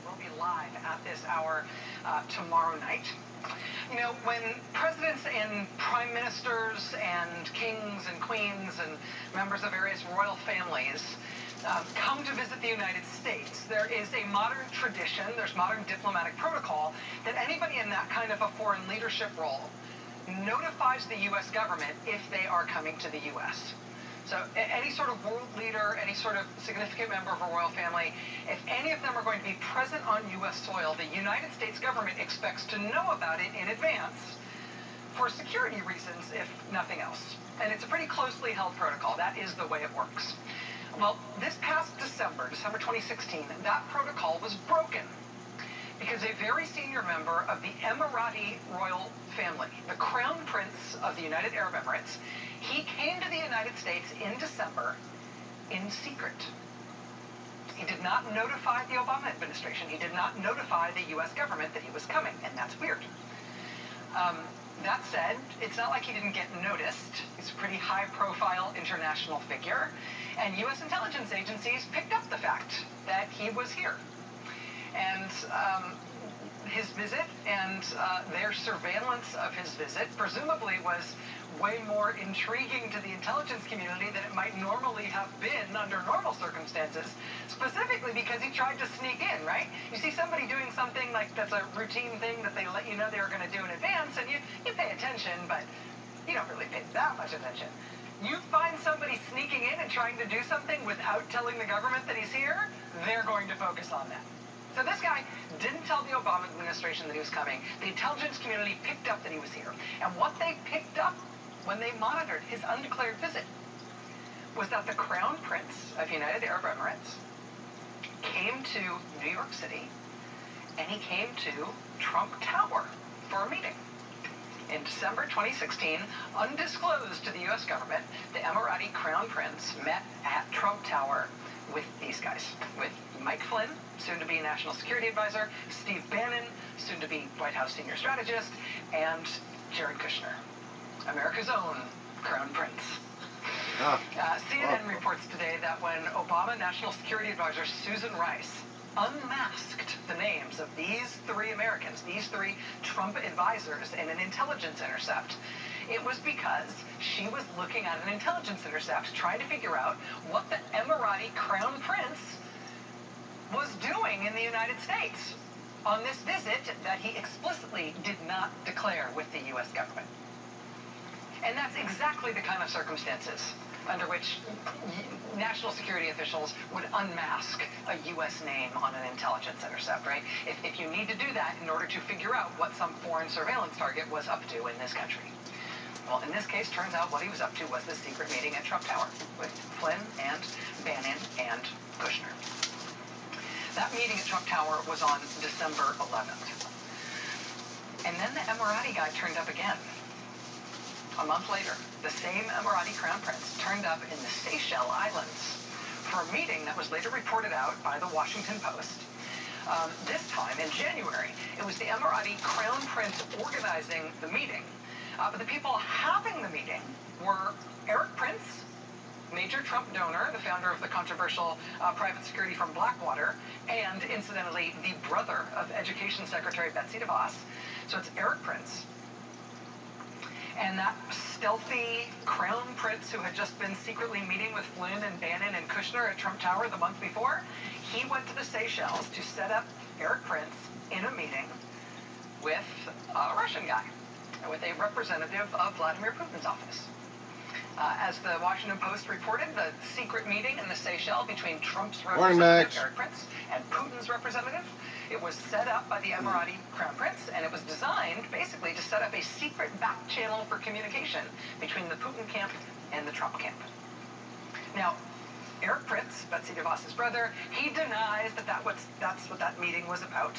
Will be live at this hour tomorrow night. You know, when presidents and prime ministers and kings and queens and members of various royal families come to visit the United States, there is a modern tradition, there's modern diplomatic protocol that anybody in that kind of a foreign leadership role notifies the U.S. government if they are coming to the U.S. So any sort of world leader, any sort of significant member of a royal family, if any of them are going to be present on U.S. soil, the United States government expects to know about it in advance for security reasons, if nothing else. And it's a pretty closely held protocol. That is the way it works. Well, this past December 2016, that protocol was broken because a very senior member of the Emirati royal family, the Crown Prince of the United Arab Emirates, he came to the United States in December in secret. He did not notify the Obama administration. He did not notify the U.S. government that he was coming, and that's weird. That said, it's not like he didn't get noticed. He's a pretty high-profile international figure, and U.S. intelligence agencies picked up the fact that he was here. And his visit and their surveillance of his visit presumably was way more intriguing to the intelligence community than it might normally have been under normal circumstances, specifically because he tried to sneak in, right? You see somebody doing something like that's a routine thing that they let you know they were going to do in advance, and you pay attention, but you don't really pay that much attention. You find somebody sneaking in and trying to do something without telling the government that he's here, they're going to focus on that. So this guy didn't tell the Obama administration that he was coming. The intelligence community picked up that he was here. And what they picked up when they monitored his undeclared visit was that the Crown Prince of United Arab Emirates came to New York City, and he came to Trump Tower for a meeting. In December 2016, undisclosed to the U.S. government, the Emirati Crown Prince met at Trump Tower with these guys, with Mike Flynn, soon-to-be National Security Advisor, Steve Bannon, soon-to-be White House Senior Strategist, and Jared Kushner, America's own Crown Prince. CNN reports today that when Obama National Security Advisor Susan Rice unmasked the names of these three Americans, these three Trump advisors in an intelligence intercept, it was because she was looking at an intelligence intercept trying to figure out what the Emirati Crown Prince was doing in the United States on this visit that he explicitly did not declare with the U.S. government. And that's exactly the kind of circumstances under which national security officials would unmask a U.S. name on an intelligence intercept, right? If you need to do that in order to figure out what some foreign surveillance target was up to in this country. Well, in this case, turns out what he was up to was this secret meeting at Trump Tower with Flynn and Bannon and Kushner. That meeting at Trump Tower was on December 11th. And then the Emirati guy turned up again. A month later, the same Emirati Crown Prince turned up in the Seychelles Islands for a meeting that was later reported out by the Washington Post. This time, in January, it was the Emirati Crown Prince organizing the meeting. But the people having the meeting were Eric Prince, major Trump donor, the founder of the controversial private security firm Blackwater, and, incidentally, the brother of Education Secretary Betsy DeVos. So it's Eric Prince. And that stealthy Crown Prince who had just been secretly meeting with Flynn and Bannon and Kushner at Trump Tower the month before, he went to the Seychelles to set up Eric Prince in a meeting with a Russian guy, with a representative of Vladimir Putin's office. As the Washington Post reported, the secret meeting in the Seychelles between Trump's representative, Eric Prince, and Putin's representative, it was set up by the Emirati Crown Prince, and it was designed, basically, to set up a secret back channel for communication between the Putin camp and the Trump camp. Now, Eric Prince, Betsy DeVos's brother, he denies that that's what that meeting was about.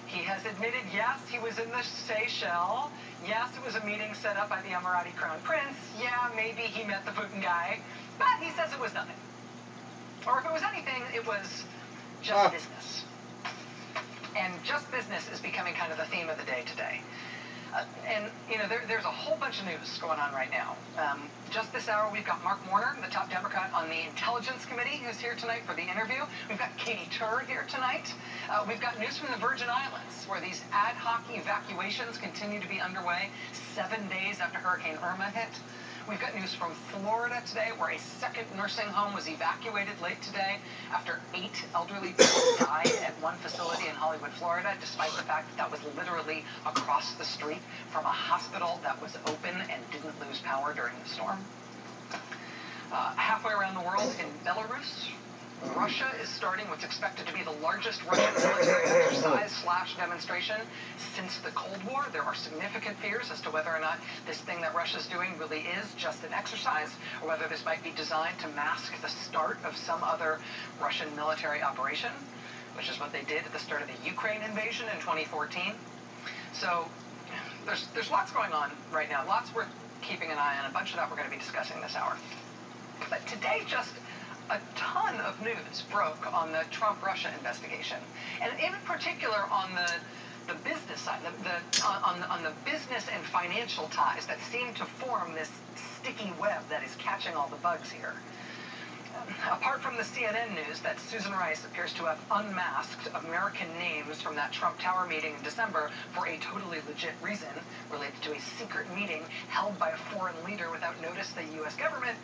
He has admitted, yes, he was in the Seychelles. Yes, it was a meeting set up by the Emirati Crown Prince. Yeah, maybe he met the Putin guy. But he says it was nothing. Or if it was anything, it was just business. And just business is becoming kind of the theme of the day today. And, you know, there's a whole bunch of news going on right now. Just this hour, we've got Mark Warner, the top Democrat on the Intelligence Committee, who's here tonight for the interview. We've got Katie Tur here tonight. We've got news from the Virgin Islands, where these ad hoc evacuations continue to be underway 7 days after Hurricane Irma hit. We've got news from Florida today, where a second nursing home was evacuated late today after 8 elderly people died at one facility in Hollywood, Florida, despite the fact that was literally across the street from a hospital that was open and didn't lose power during the storm. Halfway around the world, in Belarus, Russia is starting what's expected to be the largest Russian military exercise/demonstration since the Cold War. There are significant fears as to whether or not this thing that Russia's doing really is just an exercise, or whether this might be designed to mask the start of some other Russian military operation, which is what they did at the start of the Ukraine invasion in 2014. So there's lots going on right now, lots worth keeping an eye on. A bunch of that we're going to be discussing this hour. But today, just a ton of news broke on the Trump-Russia investigation, and in particular on the business side, on the business and financial ties that seem to form this sticky web that is catching all the bugs here. Apart from the CNN news that Susan Rice appears to have unmasked American names from that Trump Tower meeting in December for a totally legit reason related to a secret meeting held by a foreign leader without notice to the U.S. government,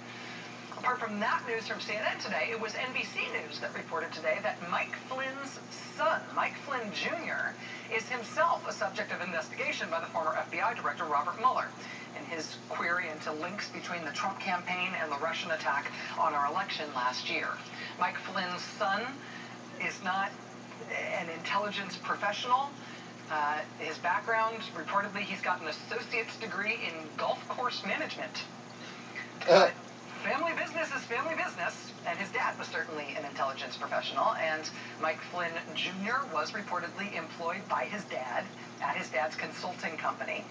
apart from that news from CNN today, it was NBC News that reported today that Mike Flynn's son, Mike Flynn Jr., is himself a subject of investigation by the former FBI Director Robert Mueller in his query into links between the Trump campaign and the Russian attack on our election last year. Mike Flynn's son is not an intelligence professional. His background, reportedly, he's got an associate's degree in golf course management. Family business is was family business, and his dad was certainly an intelligence professional, and Mike Flynn Jr. was reportedly employed by his dad at his dad's consulting company.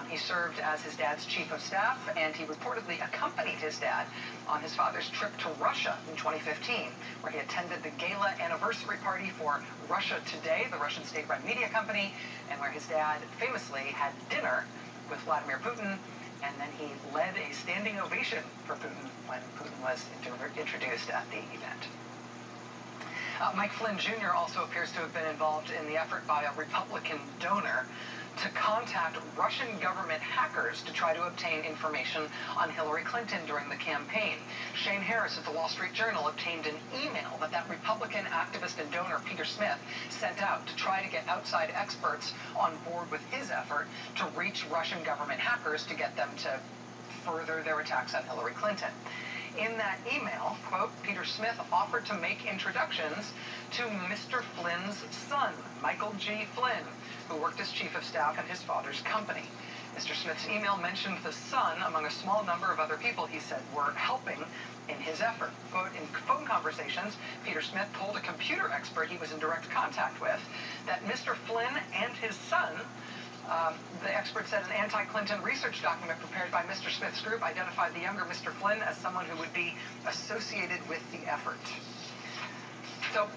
He served as his dad's chief of staff, and he reportedly accompanied his dad on his father's trip to Russia in 2015, where he attended the gala anniversary party for Russia Today, the Russian state-run media company, and where his dad famously had dinner with Vladimir Putin, and then he led a standing ovation for Putin when Putin was introduced at the event. Mike Flynn Jr. also appears to have been involved in the effort by a Republican donor to contact Russian government hackers to try to obtain information on Hillary Clinton during the campaign. Shane Harris at the Wall Street Journal obtained an email that Republican activist and donor Peter Smith sent out to try to get outside experts on board with his effort to reach Russian government hackers to get them to further their attacks on Hillary Clinton. In that email, quote, Peter Smith offered to make introductions to Mr. Flynn's son, Michael G. Flynn, who worked as chief of staff in his father's company. Mr. Smith's email mentioned the son among a small number of other people he said were helping in his effort. Quote, in phone conversations, Peter Smith told a computer expert he was in direct contact with that Mr. Flynn and his son, the expert said an anti-Clinton research document prepared by Mr. Smith's group identified the younger Mr. Flynn as someone who would be associated with the effort. So,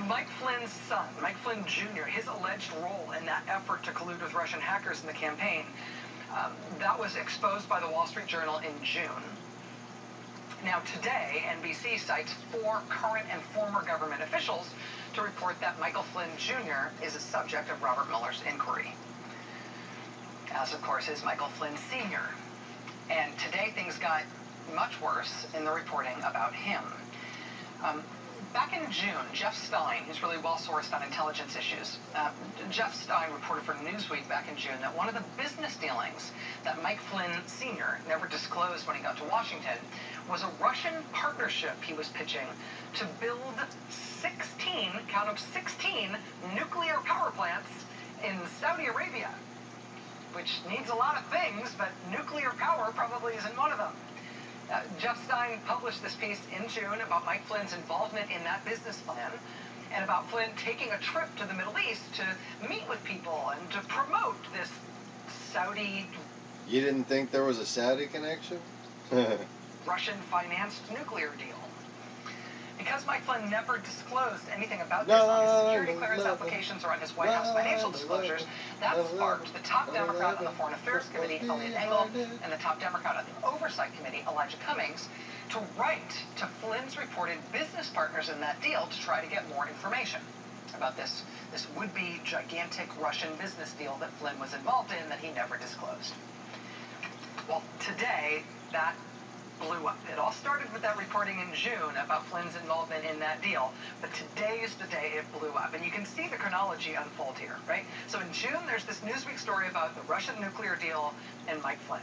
Mike Flynn's son, Mike Flynn Jr., his alleged role in that effort to collude with Russian hackers in the campaign, that was exposed by the Wall Street Journal in June. Now today, NBC cites 4 current and former government officials to report that Michael Flynn Jr. is a subject of Robert Mueller's inquiry, as of course is Michael Flynn Sr. And today things got much worse in the reporting about him. Back in June, Jeff Stein, who's really well-sourced on intelligence issues, Jeff Stein reported for Newsweek back in June that one of the business dealings that Mike Flynn Sr. never disclosed when he got to Washington was a Russian partnership he was pitching to build 16, count of 16, nuclear power plants in Saudi Arabia, which needs a lot of things, but nuclear power probably isn't one of them. Jeff Stein published this piece in June about Mike Flynn's involvement in that business plan and about Flynn taking a trip to the Middle East to meet with people and to promote this Saudi... You didn't think there was a Saudi connection? Russian-financed nuclear deal. Because Mike Flynn never disclosed anything about this on his security clearance applications or on his White House financial disclosures, that sparked the top Democrat on the Foreign Affairs Committee, Eliot Engel, and the top Democrat on the Oversight Committee, Elijah Cummings, to write to Flynn's reported business partners in that deal to try to get more information about this would-be gigantic Russian business deal that Flynn was involved in that he never disclosed. Well, today, that blew up. It all started with that reporting in June about Flynn's involvement in that deal, but today is the day it blew up. And you can see the chronology unfold here, right? So in June, there's this Newsweek story about the Russian nuclear deal and Mike Flynn.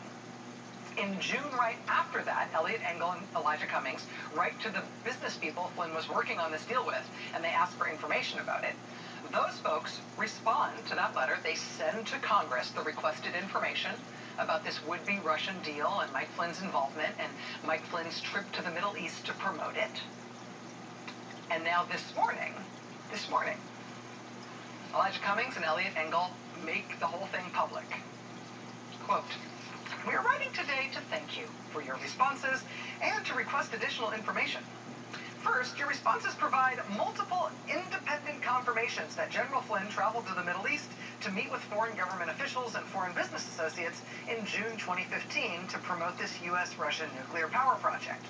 In June, right after that, Eliot Engel and Elijah Cummings write to the business people Flynn was working on this deal with, and they ask for information about it. Those folks respond to that letter. They send to Congress the requested information about this would-be Russian deal and Mike Flynn's involvement and Mike Flynn's trip to the Middle East to promote it. And now this morning, Elijah Cummings and Eliot Engel make the whole thing public. Quote, "We are writing today to thank you for your responses and to request additional information. First, your responses provide multiple independent confirmations that General Flynn traveled to the Middle East to meet with foreign government officials and foreign business associates in June 2015 to promote this U.S.-Russian nuclear power project.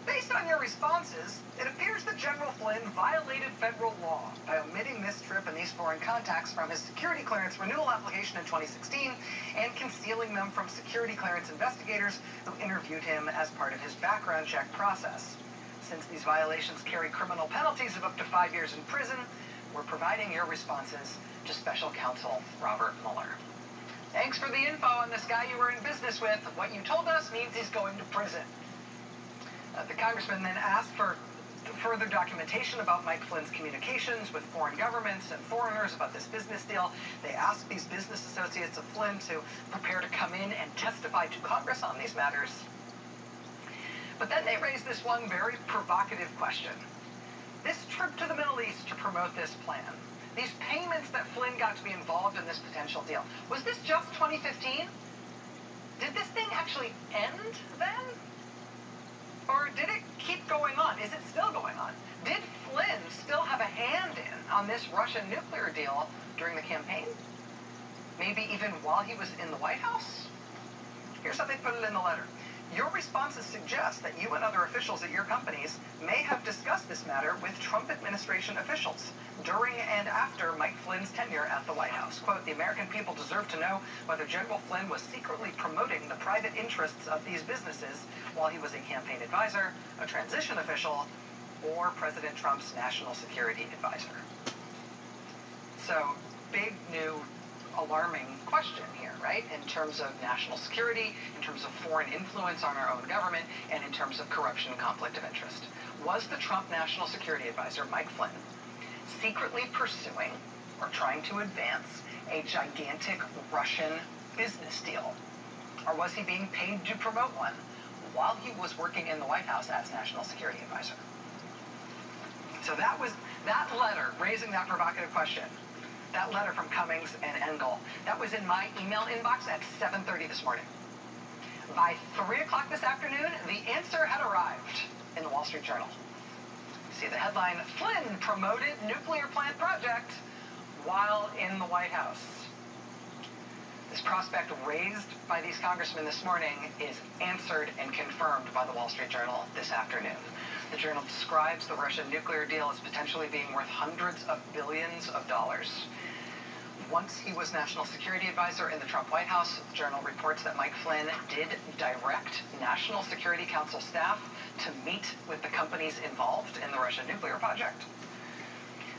Based on your responses, it appears that General Flynn violated federal law by omitting this trip and these foreign contacts from his security clearance renewal application in 2016 and concealing them from security clearance investigators who interviewed him as part of his background check process. Since these violations carry criminal penalties of up to 5 years in prison, we're providing your responses to Special Counsel Robert Mueller. Thanks for the info on this guy you were in business with. What you told us means he's going to prison." The congressman then asked for further documentation about Mike Flynn's communications with foreign governments and foreigners about this business deal. They asked these business associates of Flynn to prepare to come in and testify to Congress on these matters. But then they raised this one very provocative question. This trip to the Middle East to promote this plan, these payments that Flynn got to be involved in this potential deal, was this just 2015? Did this thing actually end then? Or did it keep going on? Is it still going on? Did Flynn still have a hand in on this Russian nuclear deal during the campaign? Maybe even while he was in the White House? Here's how they put it in the letter. Your responses suggest that you and other officials at your companies may have discussed this matter with Trump administration officials during and after Mike Flynn's tenure at the White House. Quote, the American people deserve to know whether General Flynn was secretly promoting the private interests of these businesses while he was a campaign advisor, a transition official, or President Trump's national security advisor. So, big new alarming question here, right? In terms of national security, in terms of foreign influence on our own government, and in terms of corruption and conflict of interest. Was the Trump National Security Advisor, Mike Flynn, secretly pursuing or trying to advance a gigantic Russian business deal? Or was he being paid to promote one while he was working in the White House as National Security Advisor? So that was that letter raising that provocative question. That letter from Cummings and Engel, that was in my email inbox at 7:30 this morning. By 3 o'clock this afternoon, the answer had arrived in the Wall Street Journal. See the headline, Flynn promoted nuclear plant project while in the White House. This prospect raised by these congressmen this morning is answered and confirmed by the Wall Street Journal this afternoon. The journal describes the Russian nuclear deal as potentially being worth hundreds of billions of dollars. Once he was National Security Advisor in the Trump White House, the journal reports that Mike Flynn did direct National Security Council staff to meet with the companies involved in the Russian nuclear project.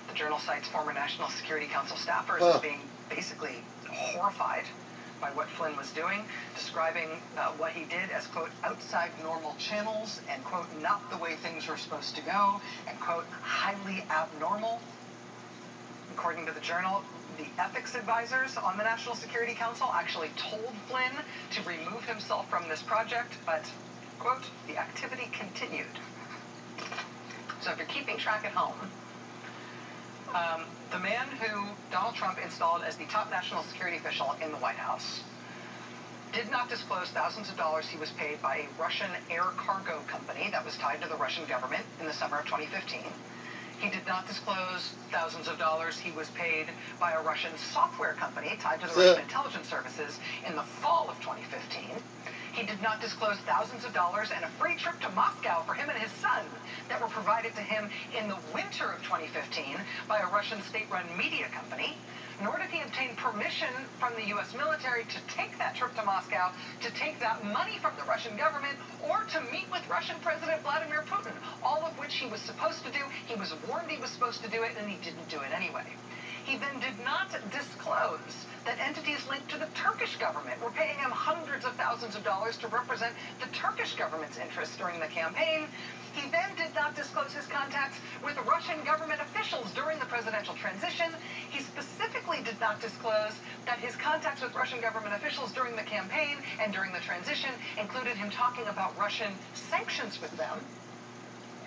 The journal cites former National Security Council staffers as being basically horrified by what Flynn was doing, describing what he did as, quote, outside normal channels, and, quote, not the way things are supposed to go, and, quote, highly abnormal. According to the journal, the ethics advisors on the National Security Council actually told Flynn to remove himself from this project, but, quote, the activity continued. So if you're keeping track at home, the man who Donald Trump installed as the top national security official in the White House did not disclose thousands of dollars he was paid by a Russian air cargo company that was tied to the Russian government in the summer of 2015. He did not disclose thousands of dollars he was paid by a Russian software company tied to the Russian intelligence services in the fall of 2015. He did not disclose thousands of dollars and a free trip to Moscow for him and his son that were provided to him in the winter of 2015 by a Russian state-run media company, nor did he obtain permission from the U.S. military to take that trip to Moscow, to take that money from the Russian government, or to meet with Russian President Vladimir Putin, all of which he was supposed to do. He was warned he was supposed to do it, and he didn't do it anyway. He then did not disclose that entities linked to the Turkish government were paying him hundreds of thousands of dollars to represent the Turkish government's interests during the campaign. He then did not disclose his contacts with Russian government officials during the presidential transition. He specifically did not disclose that his contacts with Russian government officials during the campaign and during the transition included him talking about Russian sanctions with them.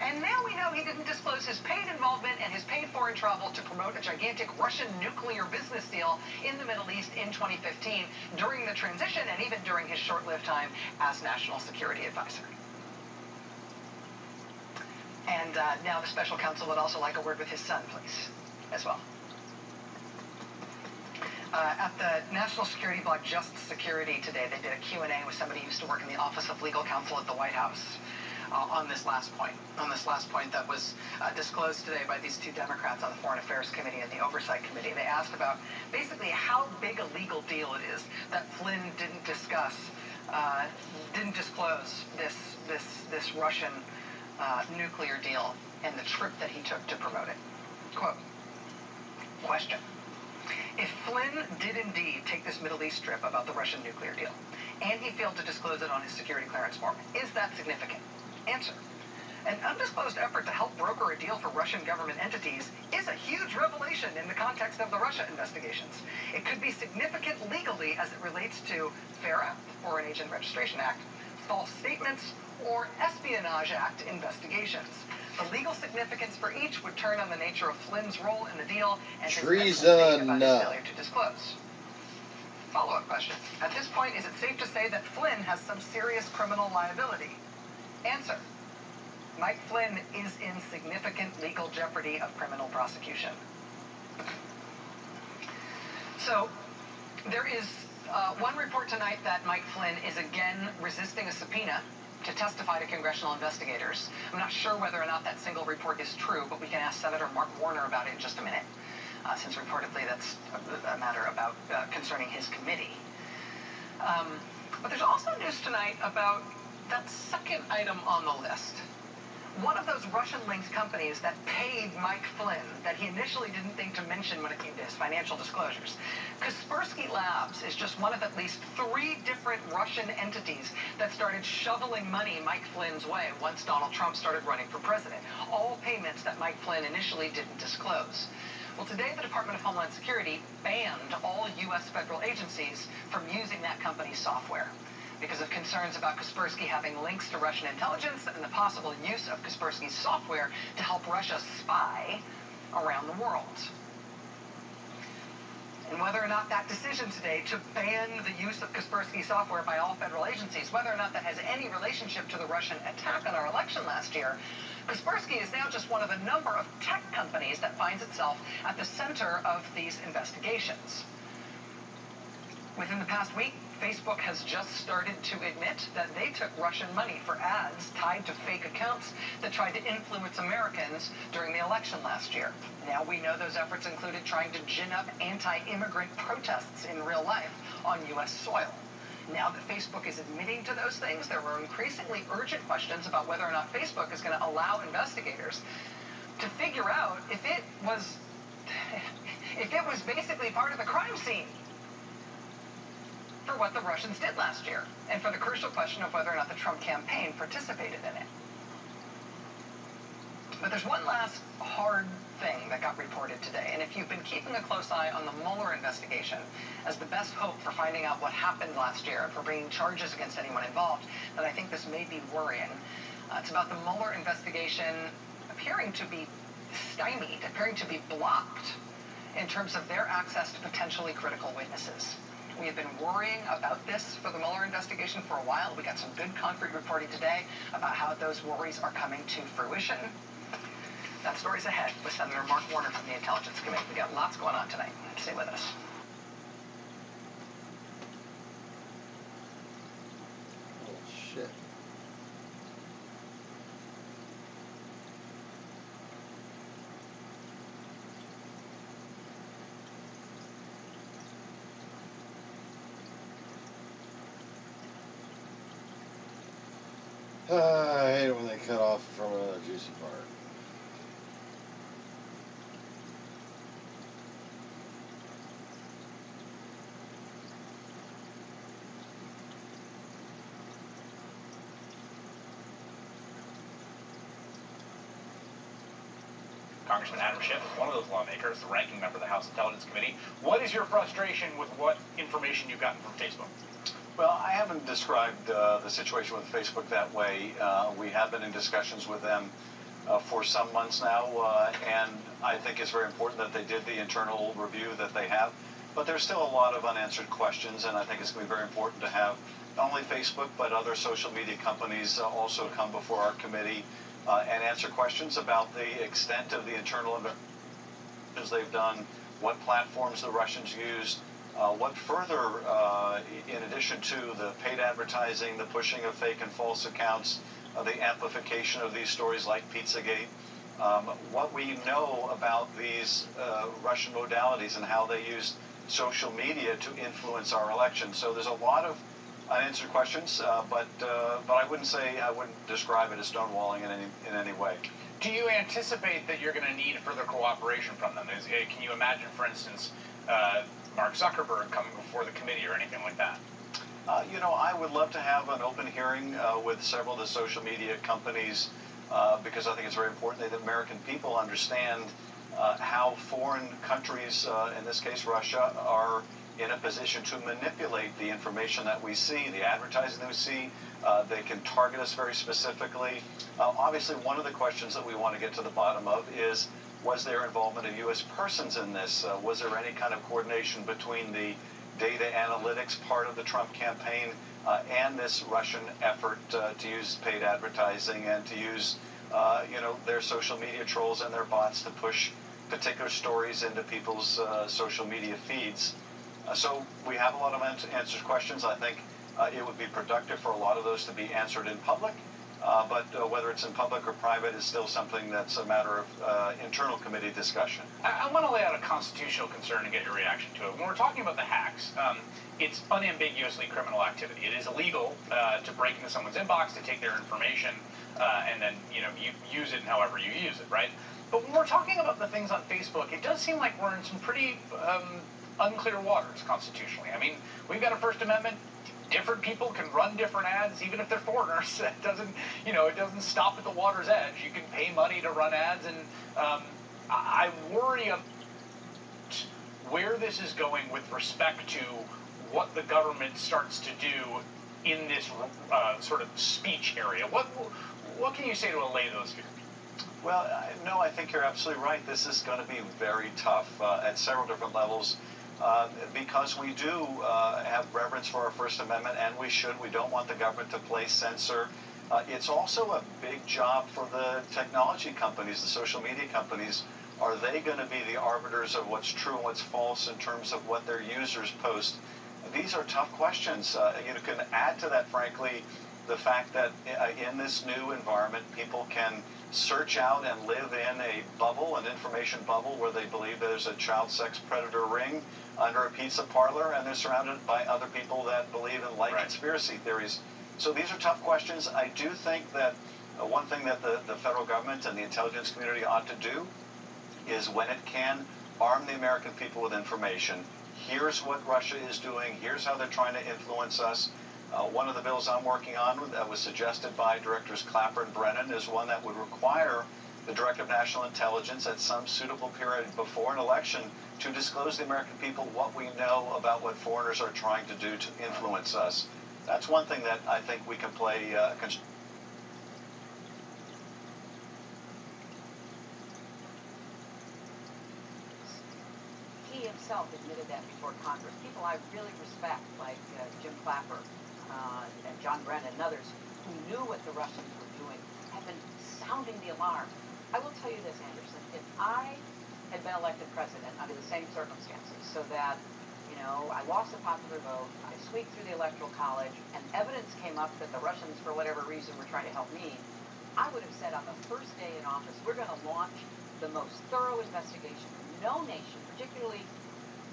And now we know he didn't disclose his paid involvement and his paid foreign travel to promote a gigantic Russian nuclear business deal in the Middle East in 2015 during the transition and even during his short-lived time as National Security Advisor. And now the special counsel would also like a word with his son, please, as well. At the National Security blog Just Security today, they did a Q&A with somebody who used to work in the Office of Legal Counsel at the White House. On this last point that was disclosed today by these two Democrats on the Foreign Affairs Committee and the Oversight Committee. They asked about basically how big a legal deal it is that Flynn didn't disclose this Russian nuclear deal and the trip that he took to promote it. Quote, question. If Flynn did indeed take this Middle East trip about the Russian nuclear deal, and he failed to disclose it on his security clearance form, is that significant? Answer. An undisclosed effort to help broker a deal for Russian government entities is a huge revelation in the context of the Russia investigations. It could be significant legally as it relates to FARA, Foreign Agent Registration Act, false statements, or Espionage Act investigations. The legal significance for each would turn on the nature of Flynn's role in the deal and his mental state about his failure to disclose. Follow-up question. At this point, is it safe to say that Flynn has some serious criminal liability? Answer. Mike Flynn is in significant legal jeopardy of criminal prosecution. So, there is one report tonight that Mike Flynn is again resisting a subpoena to testify to congressional investigators. I'm not sure whether or not that single report is true, but we can ask Senator Mark Warner about it in just a minute, since reportedly that's a matter about concerning his committee. But there's also news tonight about that second item on the list. One of those Russian-linked companies that paid Mike Flynn that he initially didn't think to mention when it came to his financial disclosures. Kaspersky Labs is just one of at least 3 different Russian entities that started shoveling money Mike Flynn's way once Donald Trump started running for president. All payments that Mike Flynn initially didn't disclose. Well, today the Department of Homeland Security banned all U.S. federal agencies from using that company's software because of concerns about Kaspersky having links to Russian intelligence and the possible use of Kaspersky's software to help Russia spy around the world. And whether or not that decision today to ban the use of Kaspersky software by all federal agencies, whether or not that has any relationship to the Russian attack on our election last year, Kaspersky is now just one of a number of tech companies that finds itself at the center of these investigations. Within the past week, Facebook has just started to admit that they took Russian money for ads tied to fake accounts that tried to influence Americans during the election last year. Now we know those efforts included trying to gin up anti-immigrant protests in real life on U.S. soil. Now that Facebook is admitting to those things, there were increasingly urgent questions about whether or not Facebook is going to allow investigators to figure out if it was basically part of the crime scene for what the Russians did last year, and for the crucial question of whether or not the Trump campaign participated in it. But there's one last hard thing that got reported today, and if you've been keeping a close eye on the Mueller investigation as the best hope for finding out what happened last year and for bringing charges against anyone involved, then I think this may be worrying. It's about the Mueller investigation appearing to be stymied, appearing to be blocked in terms of their access to potentially critical witnesses. We have been worrying about this for the Mueller investigation for a while. We got some good concrete reporting today about how those worries are coming to fruition. That story's ahead with Senator Mark Warner from the Intelligence Committee. We got lots going on tonight. Stay with us. Oh, shit. I hate it when they cut off from another juicy part. Congressman Adam Schiff is one of those lawmakers, the ranking member of the House Intelligence Committee. What is your frustration with what information you've gotten from Facebook? Well, I haven't described the situation with Facebook that way. We have been in discussions with them for some months now, and I think it's very important that they did the internal review that they have. But there's still a lot of unanswered questions, and I think it's going to be very important to have not only Facebook, but other social media companies also come before our committee and answer questions about the extent of the internal investigations they've done, what platforms the Russians used, what further, in addition to the paid advertising, the pushing of fake and false accounts, the amplification of these stories like Pizzagate, what we know about these Russian modalities and how they used social media to influence our election. So there's a lot of unanswered questions, but I wouldn't describe it as stonewalling in any way. Do you anticipate that you're going to need further cooperation from them? Can you imagine, for instance, Mark Zuckerberg coming before the committee or anything like that? I would love to have an open hearing with several of the social media companies because I think it's very important that the American people understand how foreign countries, in this case Russia, are in a position to manipulate the information that we see, the advertising that we see. They can target us very specifically. Obviously, one of the questions that we want to get to the bottom of is, was there involvement of U.S. persons in this? Was there any kind of coordination between the data analytics part of the Trump campaign and this Russian effort to use paid advertising and to use their social media trolls and their bots to push particular stories into people's social media feeds? So we have a lot of answers questions. I think it would be productive for a lot of those to be answered in public, but whether it's in public or private is still something that's a matter of internal committee discussion. I want to lay out a constitutional concern and get your reaction to it. When we're talking about the hacks, it's unambiguously criminal activity. It is illegal to break into someone's inbox, to take their information, and then you use it however you use it, right? But when we're talking about the things on Facebook, it does seem like we're in some pretty unclear waters constitutionally. I mean, we've got a First Amendment. Different people can run different ads, even if they're foreigners. It doesn't stop at the water's edge. You can pay money to run ads, and I worry about where this is going with respect to what the government starts to do in this sort of speech area. What can you say to allay those fears? Well, no, I think you're absolutely right. This is going to be very tough at several different levels. Because we do have reverence for our First Amendment, and we should. We don't want the government to play censor. It's also a big job for the technology companies, the social media companies. Are they going to be the arbiters of what's true and what's false in terms of what their users post? These are tough questions. You can add to that, frankly, the fact that in this new environment, people can search out and live in a bubble, an information bubble, where they believe there's a child sex predator ring under a pizza parlor, and they're surrounded by other people that believe in like conspiracy theories. So these are tough questions. I do think that one thing that the federal government and the intelligence community ought to do is, when it can, arm the American people with information. Here's what Russia is doing. Here's how they're trying to influence us. One of the bills I'm working on that was suggested by Directors Clapper and Brennan is one that would require the Director of National Intelligence at some suitable period before an election to disclose to the American people what we know about what foreigners are trying to do to influence us. That's one thing that I think we can play. He himself admitted that before Congress. People I really respect, like Jim Clapper and John Brennan and others, who knew what the Russians were doing, have been sounding the alarm. I will tell you this, Anderson, if I had been elected president under the same circumstances, so that, I lost the popular vote, I squeaked through the Electoral College, and evidence came up that the Russians, for whatever reason, were trying to help me, I would have said on the first day in office, we're going to launch the most thorough investigation. No nation, particularly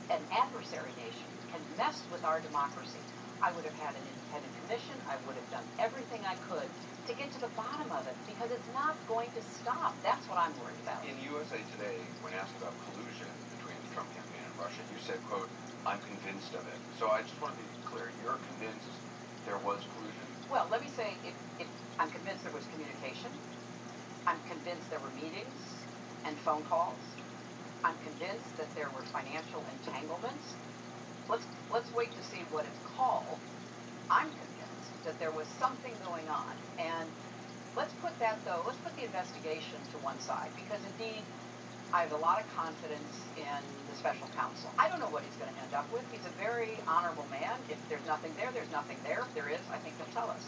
an adversary nation, can mess with our democracy. I would have had an independent commission. I would have done everything I could to get to the bottom of it, because it's not going to stop. That's what I'm worried about. In USA Today, when asked about collusion between the Trump campaign and Russia, you said, quote, "I'm convinced of it." So I just want to be clear. You're convinced there was collusion? Well, let me say, if I'm convinced there was communication. I'm convinced there were meetings and phone calls. I'm convinced that there were financial entanglements. Let's wait to see what it's called. I'm convinced that there was something going on. And let's put the investigation to one side, because indeed, I have a lot of confidence in the special counsel. I don't know what he's going to end up with. He's a very honorable man. If there's nothing there, there's nothing there. If there is, I think he'll tell us.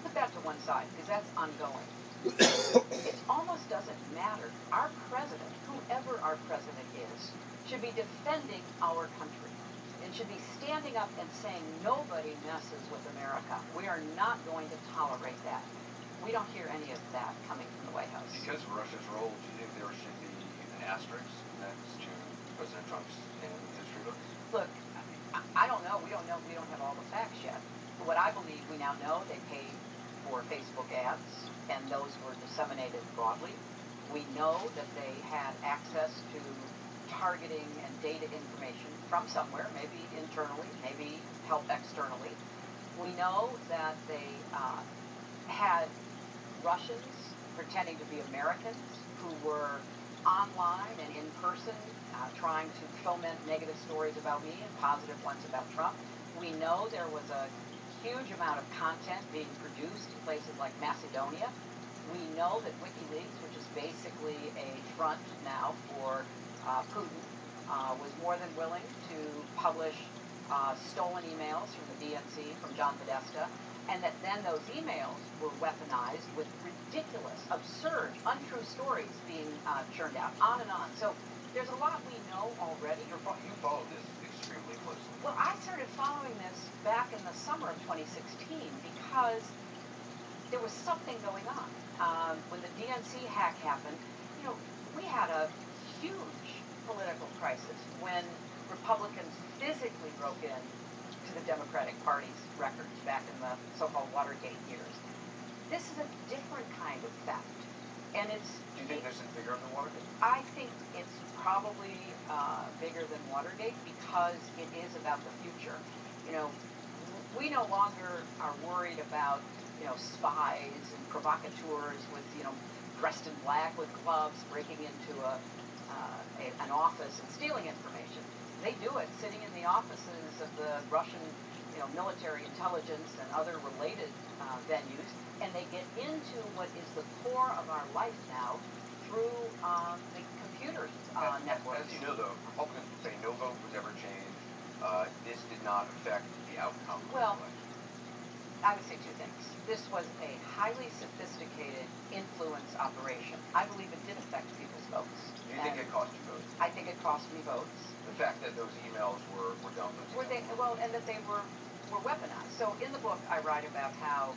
Put that to one side, because that's ongoing. It almost doesn't matter. Our president, whoever our president is, should be defending our country and should be standing up and saying nobody messes with America. We are not going to tolerate that. We don't hear any of that coming from the White House. Because of Russia's role, do you think there should be an asterisk next to President Trump's history books? Look, I don't know. We don't know. We don't have all the facts yet. But what I believe we now know, they paid for Facebook ads, and those were disseminated broadly. We know that they had access to targeting and data information from somewhere, maybe internally, maybe help externally. We know that they had Russians pretending to be Americans who were online and in person, trying to foment negative stories about me and positive ones about Trump. We know there was a huge amount of content being produced in places like Macedonia. We know that WikiLeaks, which is basically a front now for Putin, was more than willing to publish stolen emails from the DNC, from John Podesta, and that then those emails were weaponized with ridiculous, absurd, untrue stories being churned out, on and on. So there's a lot we know already. You follow this extremely closely. Well, I started following this back in the summer of 2016 because there was something going on. When the DNC hack happened, you know, we had a huge political crisis when Republicans physically broke in to the Democratic Party's records back in the so-called Watergate years. This is a different kind of theft, and it's... Do you think this is bigger than Watergate? I think it's probably bigger than Watergate because it is about the future. You know, we no longer are worried about, you know, spies and provocateurs with, you know, dressed in black with gloves breaking into an office and stealing information. They do it sitting in the offices of the Russian, you know, military intelligence and other related venues, and they get into what is the core of our life now through the computer networks. As you know, though, Republicans would say no vote was ever changed. This did not affect the outcome. Well, I would say two things. This was a highly sophisticated influence operation. I believe it did affect people's votes. Do you think it cost you votes? I think it cost me votes. The fact that those emails were done. Well, and that they were weaponized. So in the book, I write about how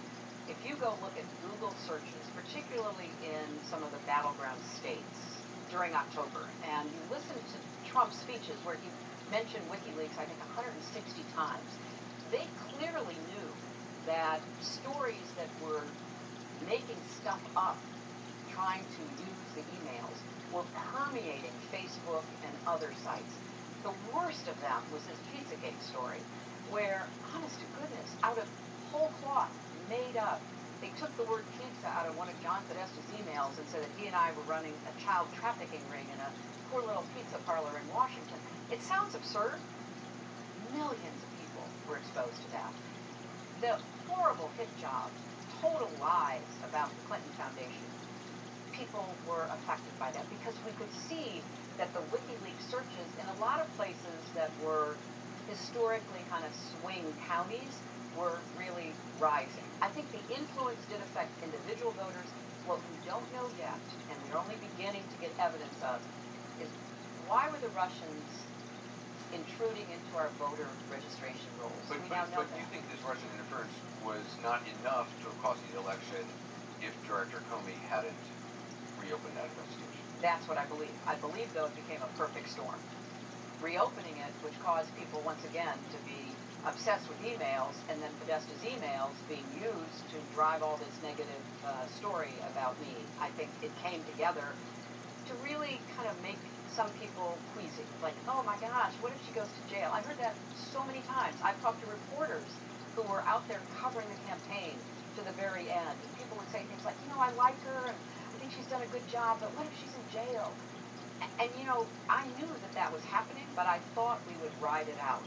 if you go look at Google searches, particularly in some of the battleground states during October, and you listen to Trump's speeches where he mentioned WikiLeaks, I think 160 times, they clearly knew that stories that were making stuff up, trying to use the emails, were permeating Facebook and other sites. The worst of them was this Pizzagate story, where, honest to goodness, out of whole cloth, made up, they took the word pizza out of one of John Podesta's emails and said that he and I were running a child trafficking ring in a poor little pizza parlor in Washington. It sounds absurd. Millions of people were exposed to that. The horrible hit job, total lies about the Clinton Foundation. People were affected by that because we could see that the WikiLeaks searches in a lot of places that were historically kind of swing counties were really rising. I think the influence did affect individual voters. What we don't know yet, and we're only beginning to get evidence of, is why were the Russians intruding into our voter registration rolls? But you think this Russian interference was not enough to have cost the election if Director Comey hadn't reopened that investigation? That's what I believe. I believe, though, it became a perfect storm. Reopening it, which caused people, once again, to be obsessed with emails, and then Podesta's emails being used to drive all this negative story about me. I think it came together to really kind of make some people queasy. Like, oh my gosh, what if she goes to jail? I heard that so many times. I've talked to reporters who were out there covering the campaign to the very end, and people would say things like, you know, I like her, and I think she's done a good job, but what if she's in jail? And you know, I knew that that was happening, but I thought we would ride it out.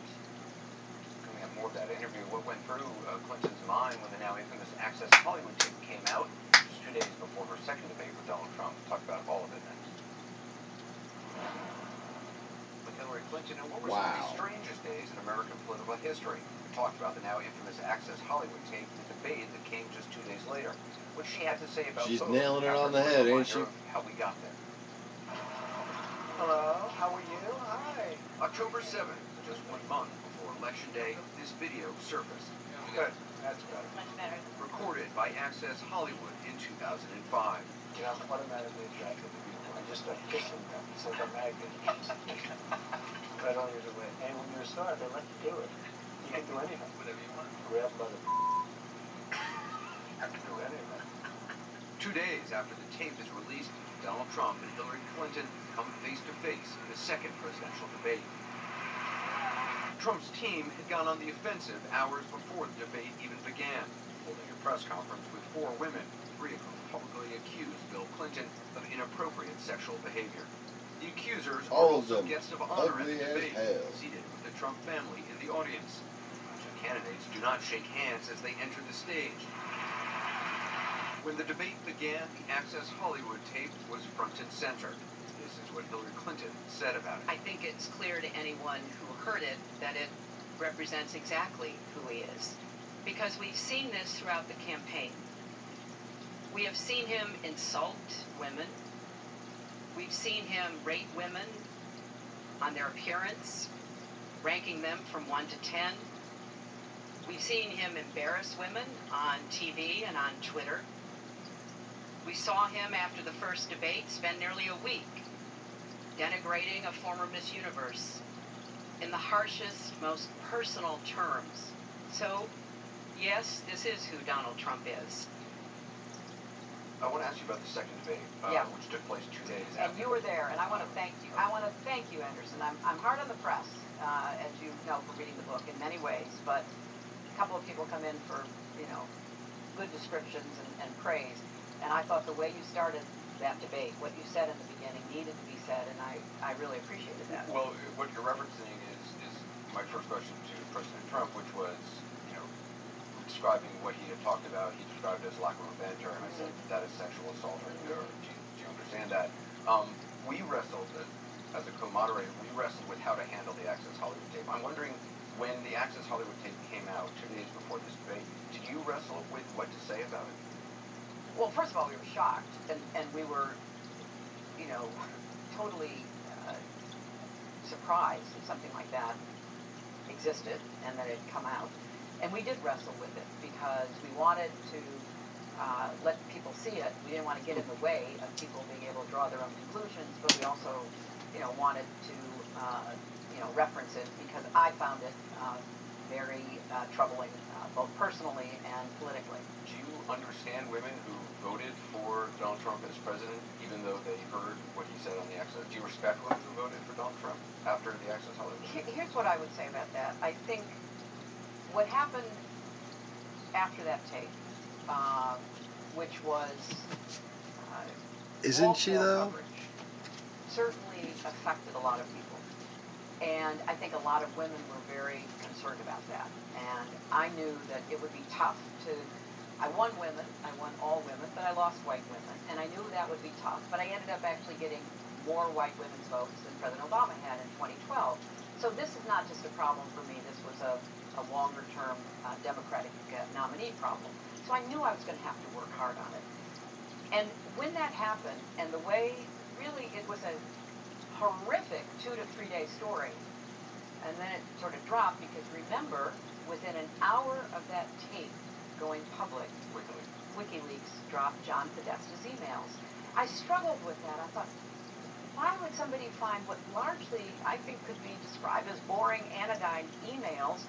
Coming up more of that interview, what went through Clinton's mind when the now infamous Access Hollywood tape came out just 2 days before her second debate with Donald Trump. We'll talk about all of it next. With Hillary Clinton, and what were some of the strangest days in American political history? We talked about the now infamous Access Hollywood tape, the debate that came just 2 days later. What she had to say about She's both, nailing it on the head, ain't she? How we got there. Hello, how are you? Hi. October 7th, just 1 month before Election Day, this video surfaced. Good. That's better. Much better. Recorded by Access Hollywood in 2005. You know, I'm automatically attracted to people. I just start kissing them. It's like a magnet. But I don't usually. And when you're a star, they let you do it. You can do anything. Whatever you want. Grab by the. I can do anything. 2 days after the tape is released, Donald Trump and Hillary Clinton come face to face in the second presidential debate. Trump's team had gone on the offensive hours before the debate even began, holding a press conference with 4 women, three of whom publicly accused Bill Clinton of inappropriate sexual behavior. The accusers are All of also them guests of honor at the ugly as debate, hell. seated with the Trump family in the audience. The candidates do not shake hands as they enter the stage. When the debate began, the Access Hollywood tape was front and center. This is what Hillary Clinton said about it. I think it's clear to anyone who heard it that it represents exactly who he is. Because we've seen this throughout the campaign. We have seen him insult women. We've seen him rate women on their appearance, ranking them from 1 to 10. We've seen him embarrass women on TV and on Twitter. We saw him after the first debate spend nearly a week denigrating a former Miss Universe in the harshest, most personal terms. So, yes, this is who Donald Trump is. I want to ask you about the second debate, Yeah. which took place 2 days And after. you were there, and I want to thank you. I want to thank you, Anderson. I'm hard on the press, as you know from reading the book in many ways, but a couple of people come in for, good descriptions and praise, and I thought the way you started that debate, what you said in the beginning needed to be said, and I really appreciated that. Well, what you're referencing is my first question to President Trump, which was, describing what he had talked about. He described it as locker room banter, and I said, that is sexual assault, or do you understand that? We wrestled, as a co-moderator, we wrestled with how to handle the Access Hollywood tape. I'm wondering, when the Access Hollywood tape came out 2 days before this debate, did you wrestle with what to say about it? Well, first of all, we were shocked, and we were, totally surprised that something like that existed and that it had come out. And we did wrestle with it because we wanted to let people see it. We didn't want to get in the way of people being able to draw their own conclusions, but we also, wanted to, reference it because I found it very troubling, both personally and politically. Do you understand women who voted for Donald Trump as president, even though they heard what he said on the Access? Do you respect women who voted for Donald Trump after the Access Hollywood? Here's what I would say about that. I think what happened after that tape, which was Isn't she though? coverage, certainly affected a lot of people. And I think a lot of women were very concerned about that. And I knew that it would be tough to, I won women, I won all women, but I lost white women. And I knew that would be tough, but I ended up actually getting more white women's votes than President Obama had in 2012. So this is not just a problem for me, this was a longer-term Democratic nominee problem. So I knew I was going to have to work hard on it. And when that happened, and the way, really, it was a horrific 2 to 3 day story, and then it sort of dropped because, remember, within an hour of that tape going public, WikiLeaks dropped John Podesta's emails. I struggled with that. I thought, why would somebody find what largely I think could be described as boring anodyne emails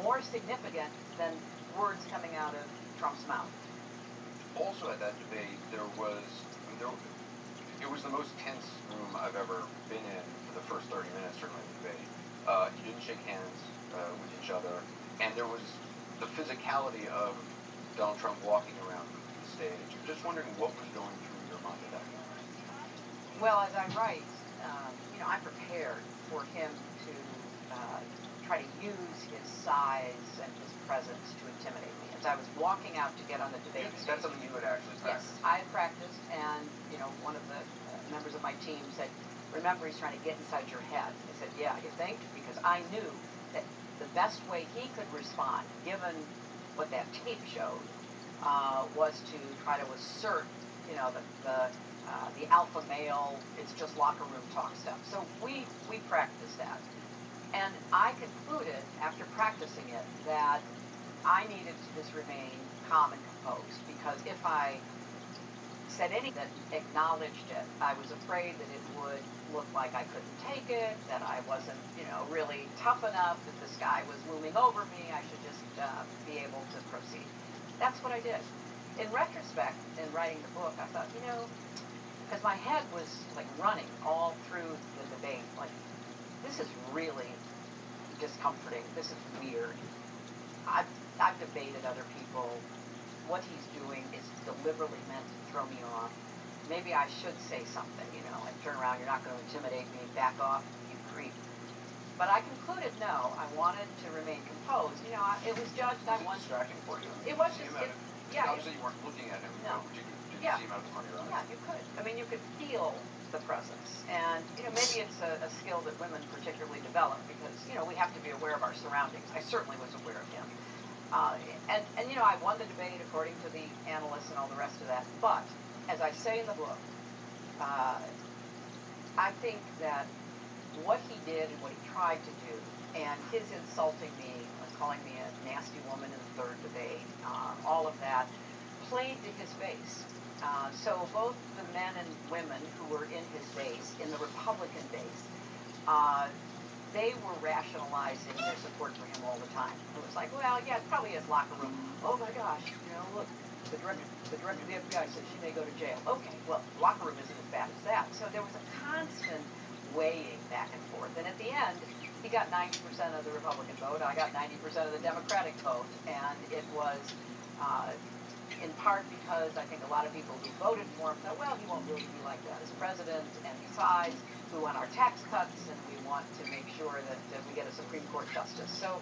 more significant than words coming out of Trump's mouth? Also at that debate, it was the most tense room I've ever been in for the first 30 minutes, certainly, of the debate. You didn't shake hands with each other, and there was the physicality of Donald Trump walking around the stage. I'm just wondering what was going through your mind at that moment. Well, as I write, I'm prepared for him to try to use his size and his presence to intimidate me. As I was walking out to get on the debate stage. That's something you would actually practice. Yes, I practiced, and one of the members of my team said, "Remember, he's trying to get inside your head." I said, "Yeah, you think?" Because I knew that the best way he could respond, given what that tape showed, was to try to assert, the alpha male, it's just locker room talk stuff. So we practiced that. And I concluded, after practicing it, that I needed to just remain calm and composed, because if I said anything that acknowledged it, I was afraid that it would look like I couldn't take it, that I wasn't, really tough enough, that this guy was looming over me, I should just be able to proceed. That's what I did. In retrospect, in writing the book, I thought, because my head was like running all through the debate, like, this is really discomforting, this is weird. I've debated other people what he's doing is deliberately meant to throw me off. Maybe I should say something, like turn around, you're not going to intimidate me, back off, you creep. But I concluded, no, I wanted to remain composed. It was judged, I Was it distracting for you? It was See just, him obviously you weren't looking at him, No. but you could Yeah. see him out of the front of your eyes? Yeah, you could. I mean, you could feel the presence. And, maybe it's a skill that women particularly develop because, we have to be aware of our surroundings. I certainly was aware of him. And I won the debate according to the analysts and all the rest of that. But, as I say in the book, I think that what he did and what he tried to do, and his insulting me, calling me a nasty woman in the third debate, all of that, played to his base. So both the men and women who were in his base, in the Republican base, they were rationalizing their support for him all the time. It was like, well, yeah, it's probably his locker room. Oh my gosh, look, the director of the FBI said she may go to jail. Okay, well, locker room isn't as bad as that. So there was a constant weighing back and forth. And at the end, he got 90% of the Republican vote. I got 90% of the Democratic vote. And it was in part because I think a lot of people who voted for him thought, well, he won't really be like that as president. And besides, we want our tax cuts and we want to make sure that we get a Supreme Court justice. So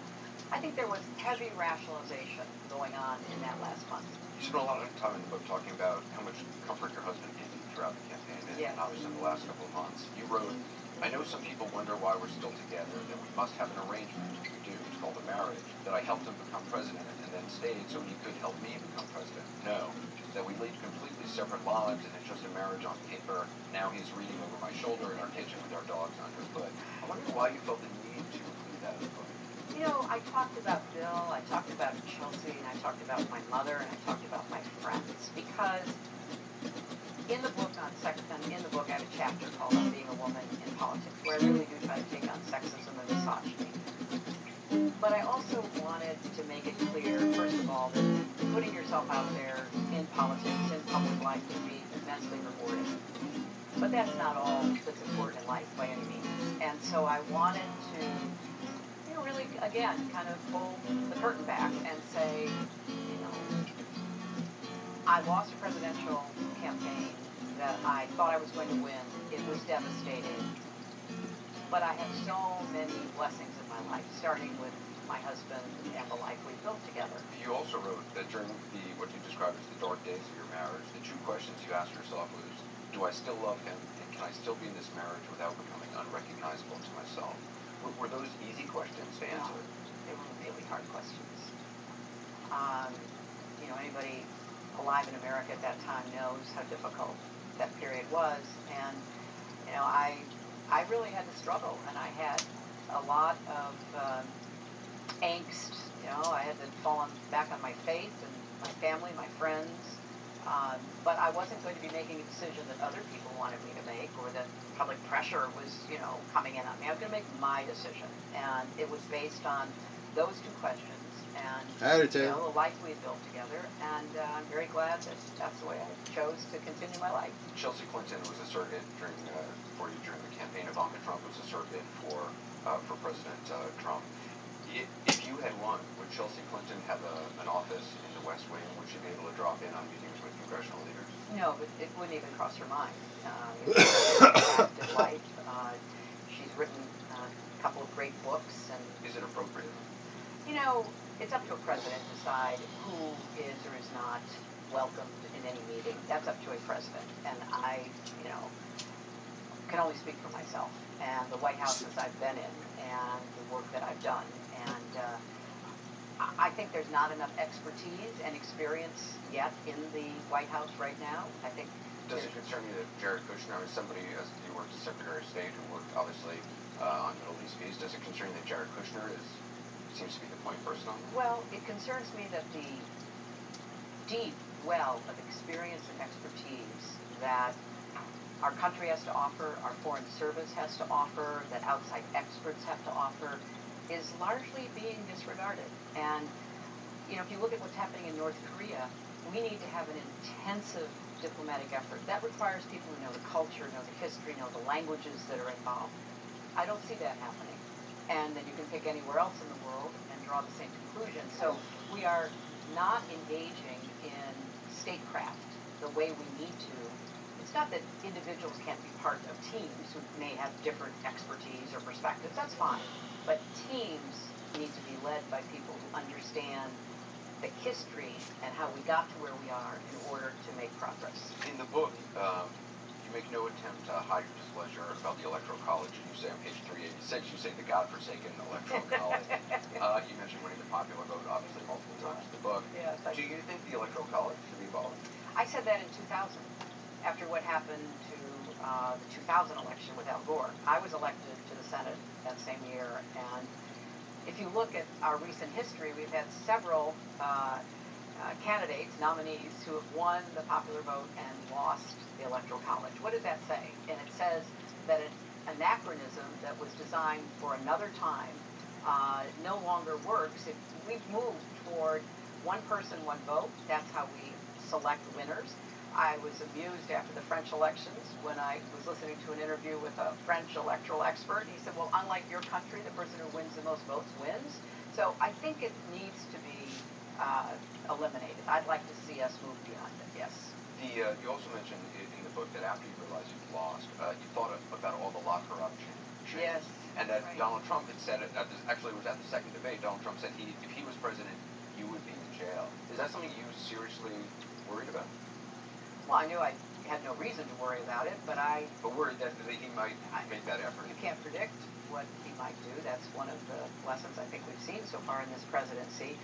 I think there was heavy rationalization going on in that last month. You spent a lot of time in the book talking about how much comfort your husband gave you throughout the campaign, and obviously in the last couple of months. You wrote, I know some people wonder why we're still together, that we must have an arrangement. We do. It's called a marriage. That I helped him become president and then stayed so he could help me become president. No. That we lead completely separate lives and it's just a marriage on paper. Now he's reading over my shoulder in our kitchen with our dogs underfoot. I wonder why you felt the need to include that in the book. I talked about Bill, I talked about Chelsea, and I talked about my mother, and I talked about my friends, because in the book I have a chapter called On Being a Woman in Politics, where I really do try to take on sexism and misogyny. But I also wanted to make it clear, first of all, that putting yourself out there in politics, in public life, can be immensely rewarding. But that's not all that's important in life by any means. And so I wanted to really, again, kind of pull the curtain back and say, I lost a presidential campaign that I thought I was going to win. It was devastating. But I have so many blessings in my life, starting with my husband and the life we've built together. You also wrote that during what you described as the dark days of your marriage, the two questions you asked yourself was, do I still love him, and can I still be in this marriage without becoming unrecognizable to myself? Were those easy questions to answer? No, they were really hard questions. Anybody alive in America at that time knows how difficult that period was. And, I really had to struggle. And I had a lot of angst. I had to fall back on my faith and my family, my friends. But I wasn't going to be making a decision that other people wanted me to make or that public pressure was, coming in on me. I was going to make my decision. And it was based on those two questions and, the life we had built together. And I'm very glad that that's the way I chose to continue my life. Chelsea Clinton was a surrogate during the campaign. Ivanka Trump was a surrogate for President Trump. If you had won, would Chelsea Clinton have an office in the West Wing? Would she be able to drop in on meetings with congressional leaders? No, but it wouldn't even cross her mind. It's an active life. She's written a couple of great books. And is it appropriate? It's up to a president to decide who is or is not welcomed in any meeting. That's up to a president. And I, can only speak for myself and the White Houses I've been in and the work that I've done. And I think there's not enough expertise and experience yet in the White House right now. I think. Does it concern you that Jared Kushner, somebody as you worked as Secretary of State who worked obviously on Middle East peace, does it concern you that Jared Kushner seems to be the point person on that? Well, it concerns me that the deep well of experience and expertise that our country has to offer, our foreign service has to offer, that outside experts have to offer, is largely being disregarded. And, if you look at what's happening in North Korea, we need to have an intensive diplomatic effort. That requires people who know the culture, know the history, know the languages that are involved. I don't see that happening. And then you can pick anywhere else in the world and draw the same conclusion. So we are not engaging in statecraft the way we need to. It's not that individuals can't be part of teams who may have different expertise or perspectives, that's fine. But teams need to be led by people who understand the history and how we got to where we are in order to make progress. In the book, you make no attempt to hide your displeasure about the Electoral College. You say on page 386, you say the godforsaken Electoral College. You mentioned winning the popular vote, obviously, multiple times in the book. Yes, Do you think the Electoral College should be abolished? I said that in 2000, after what happened to the 2000 election with Al Gore. I was elected to the Senate that same year, and if you look at our recent history, we've had several candidates, nominees, who have won the popular vote and lost the Electoral College. What does that say? And it says that an anachronism that was designed for another time no longer works. We've moved toward one person, one vote. That's how we select winners. I was amused after the French elections when I was listening to an interview with a French electoral expert. He said, well, unlike your country, the person who wins the most votes wins. So I think it needs to be eliminated. I'd like to see us move beyond it, yes. You also mentioned in the book that after you realized you'd lost, you thought about all the lot corruption. Yes. And that right. Donald Trump had said, actually it was at the second debate, Donald Trump said if he was president, you would be in jail. Is that something you seriously worried about? Well, I knew I had no reason to worry about it, but But worried that he might make that effort. You can't predict what he might do. That's one of the lessons I think we've seen so far in this presidency.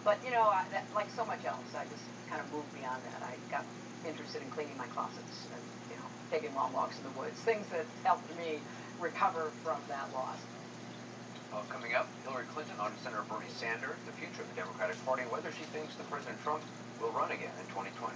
But, you know, like so much else, I just kind of moved beyond that. I got interested in cleaning my closets and, you know, taking long walks in the woods, things that helped me recover from that loss. Coming up, Hillary Clinton on Senator Bernie Sanders, the future of the Democratic Party, and whether she thinks that President Trump will run again in 2020.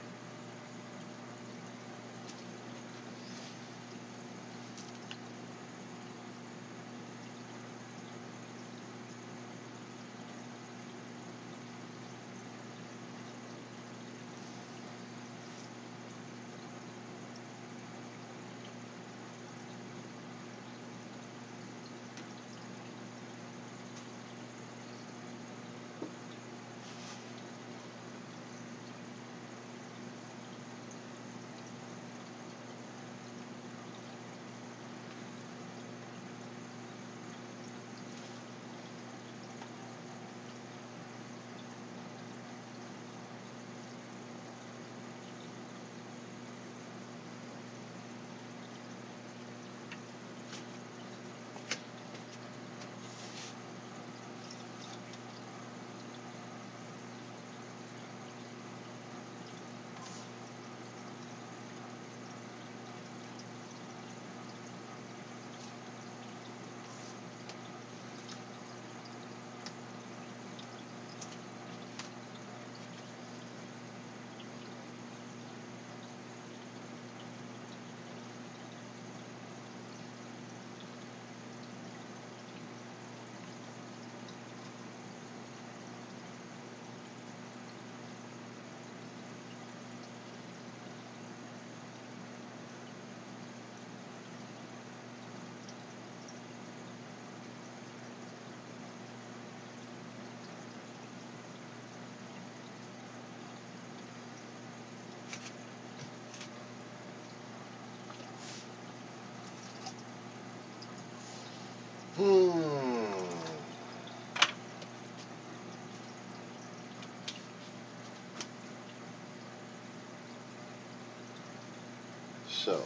So,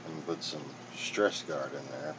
and put some stress guard in there.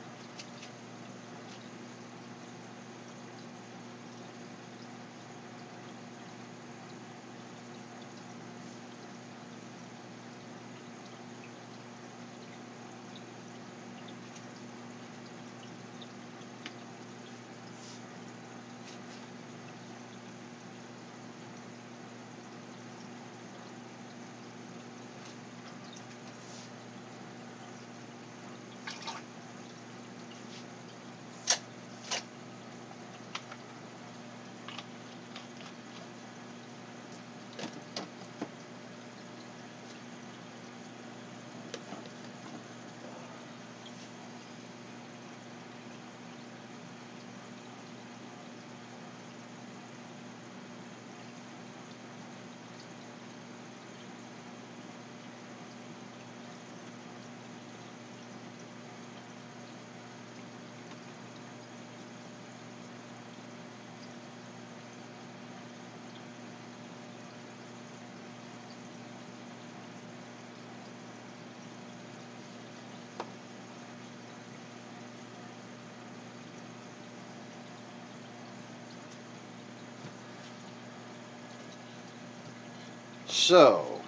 So,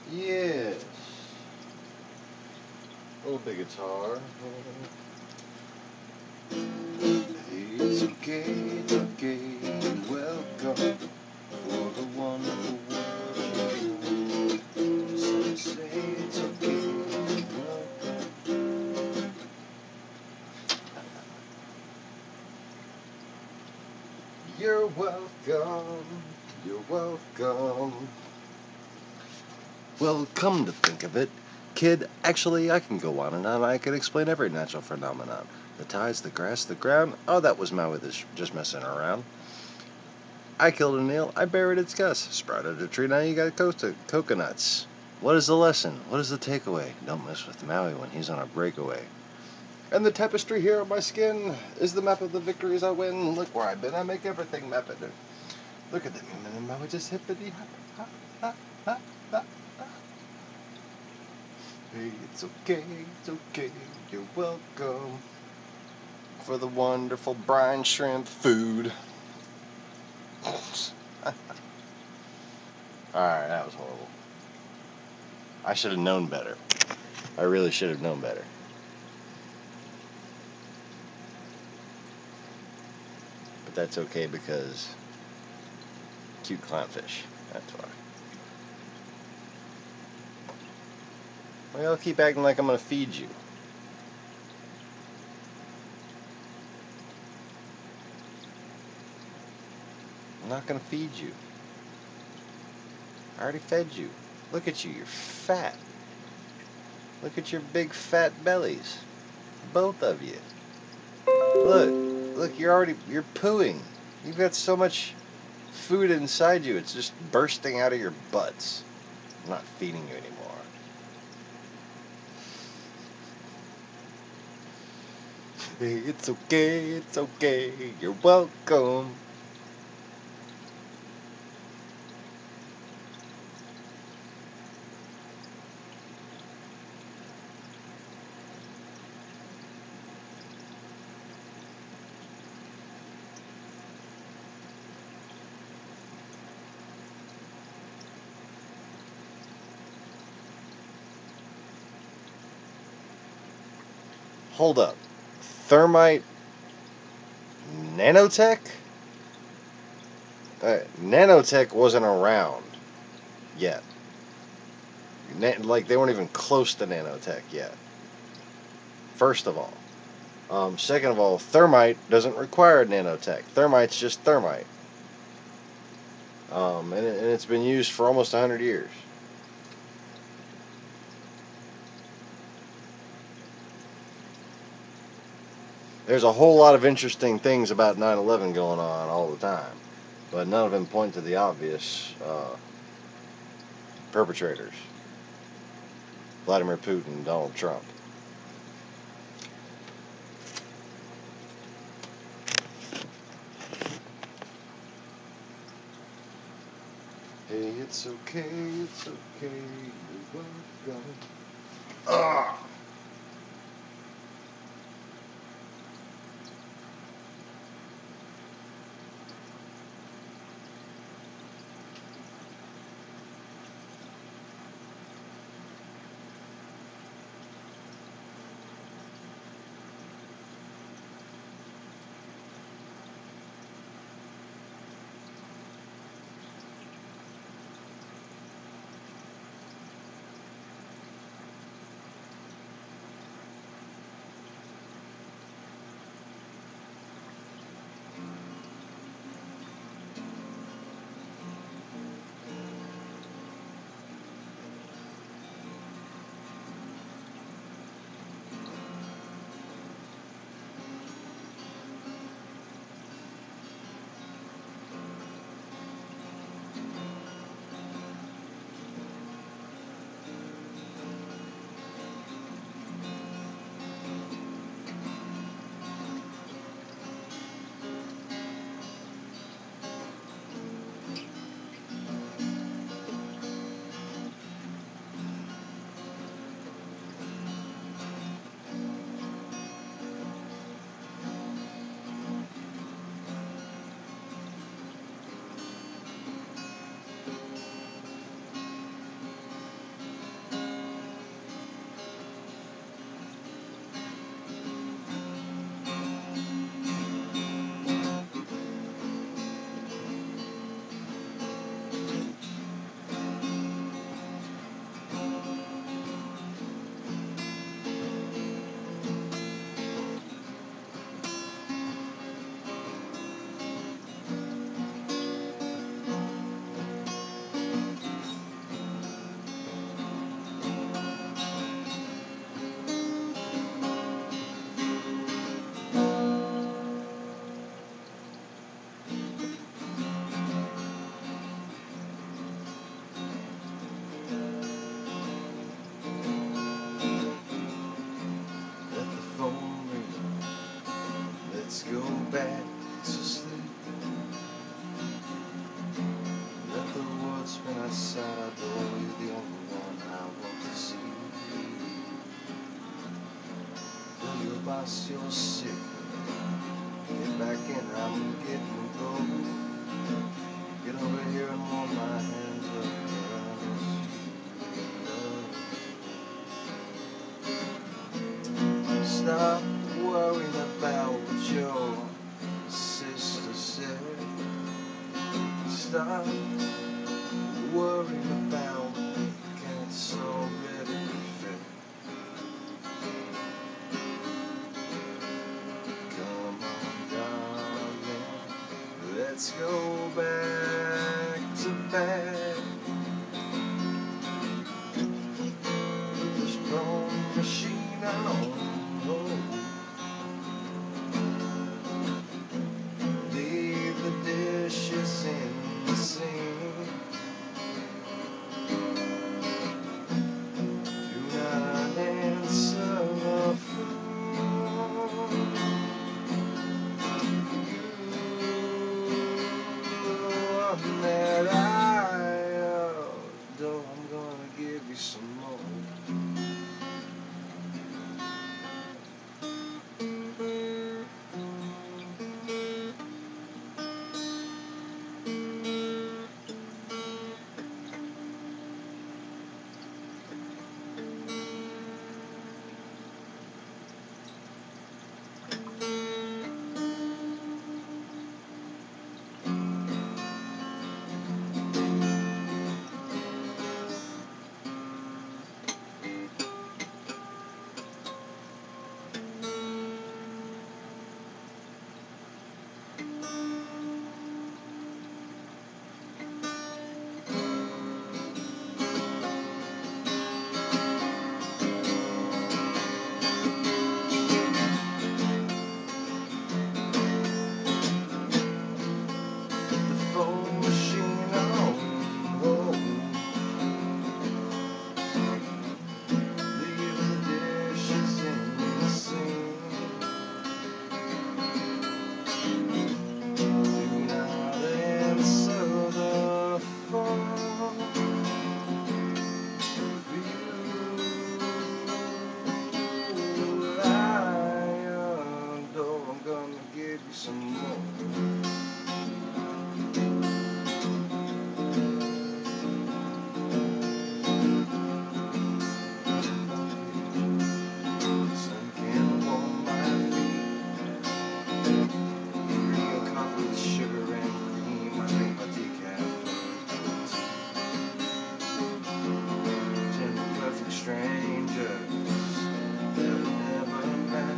yes, a little big guitar. It's okay, it's okay, you're welcome for the wonderful world. So say it's okay, you're welcome. You're welcome, you're welcome. Well, come to think of it, kid, actually I can go on and on. I can explain every natural phenomenon. The tides, the grass, the ground. Oh, that was Maui just messing around. I killed an eel, I buried its guts. Sprouted a tree, now you got coconuts. What is the lesson? What is the takeaway? Don't mess with Maui when he's on a breakaway. And the tapestry here on my skin is the map of the victories I win. Look where I've been, I make everything map. Look at the human in Maui just hippity hop, hop, hop, hop, hop, hop. Hey, it's okay, you're welcome for the wonderful brine shrimp food. Alright, that was horrible. I should have known better. I really should have known better. But that's okay because cute clownfish. That's why. Well, I'll keep acting like I'm going to feed you. I'm not going to feed you. I already fed you. Look at you, you're fat. Look at your big fat bellies. Both of you. Look, you're pooing. You've got so much food inside you, it's just bursting out of your butts. I'm not feeding you anymore. Hey, it's okay, you're welcome. Hold up. Thermite nanotech? Nanotech wasn't around yet. Like, they weren't even close to nanotech yet. First of all. Second of all, thermite doesn't require nanotech. Thermite's just thermite. And it's been used for almost 100 years. There's a whole lot of interesting things about 9/11 going on all the time, but none of them point to the obvious perpetrators. Vladimir Putin and Donald Trump. Hey, it's okay, you're welcome. Ugh. And I sat adore you, the only one I want to see. Tell your boss you're sick. Get back in, I'm getting going. Get over here and warm my hands up. Stop worrying about what your sister said. Stop worrying about cats already fed. Come on, darling, let's go back to bed. Put the strong machine on hold. Leave the dishes in the sink. Do not answer the phone. One that I adore, I'm gonna give you some more. Phone machine on hold. Leave the dishes in the sink. Do not answer the phone. You I adore, I'm gonna give you some more. Sun can warm my feet. Real coffee with sugar and cream. I drink my decaf. Ten perfect strangers that I never met.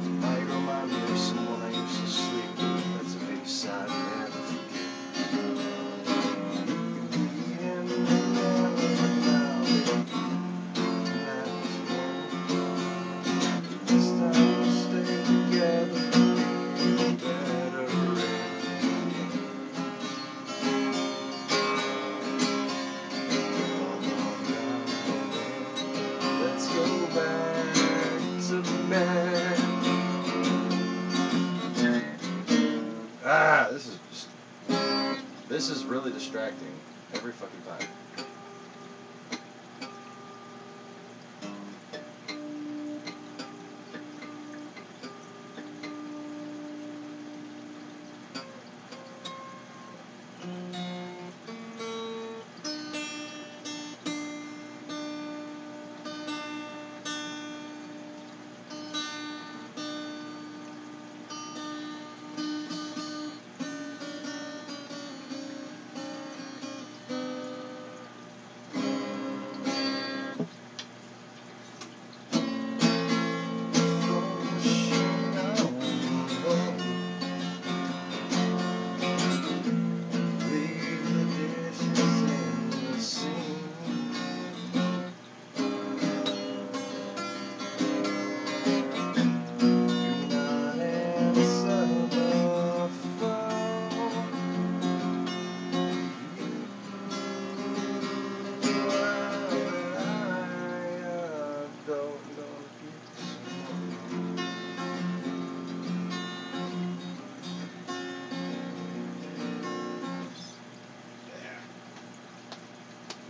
Now you remind me of someone I used to sleep with. That's a face I never forget. You can be in the middle now. This time we'll stay together, feel better again. Let's go back to bed. This is really distracting every fucking time.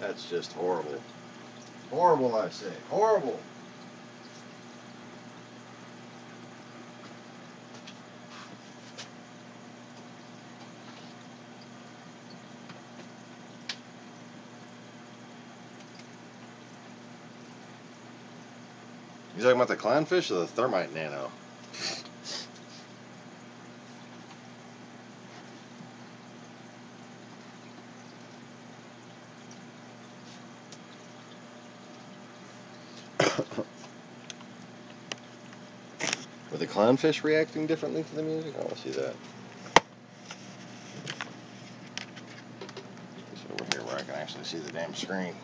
That's just horrible. Horrible, I say. Horrible. You talking about the clownfish or the thermite nano? Were the clownfish reacting differently to the music? I want to see that. It's over here where I can actually see the damn screen.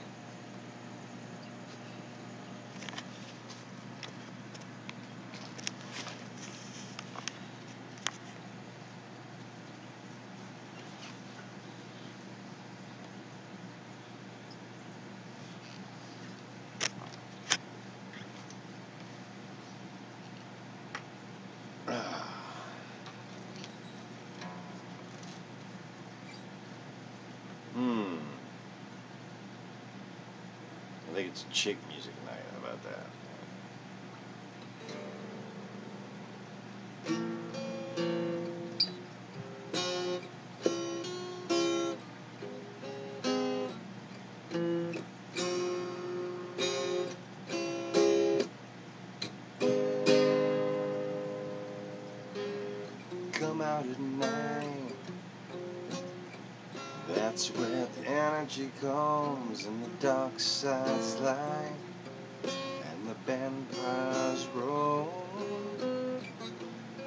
I think it's chick music night. How about that? Come out at night. That's where the energy comes and the dark side's light and the vampires roll.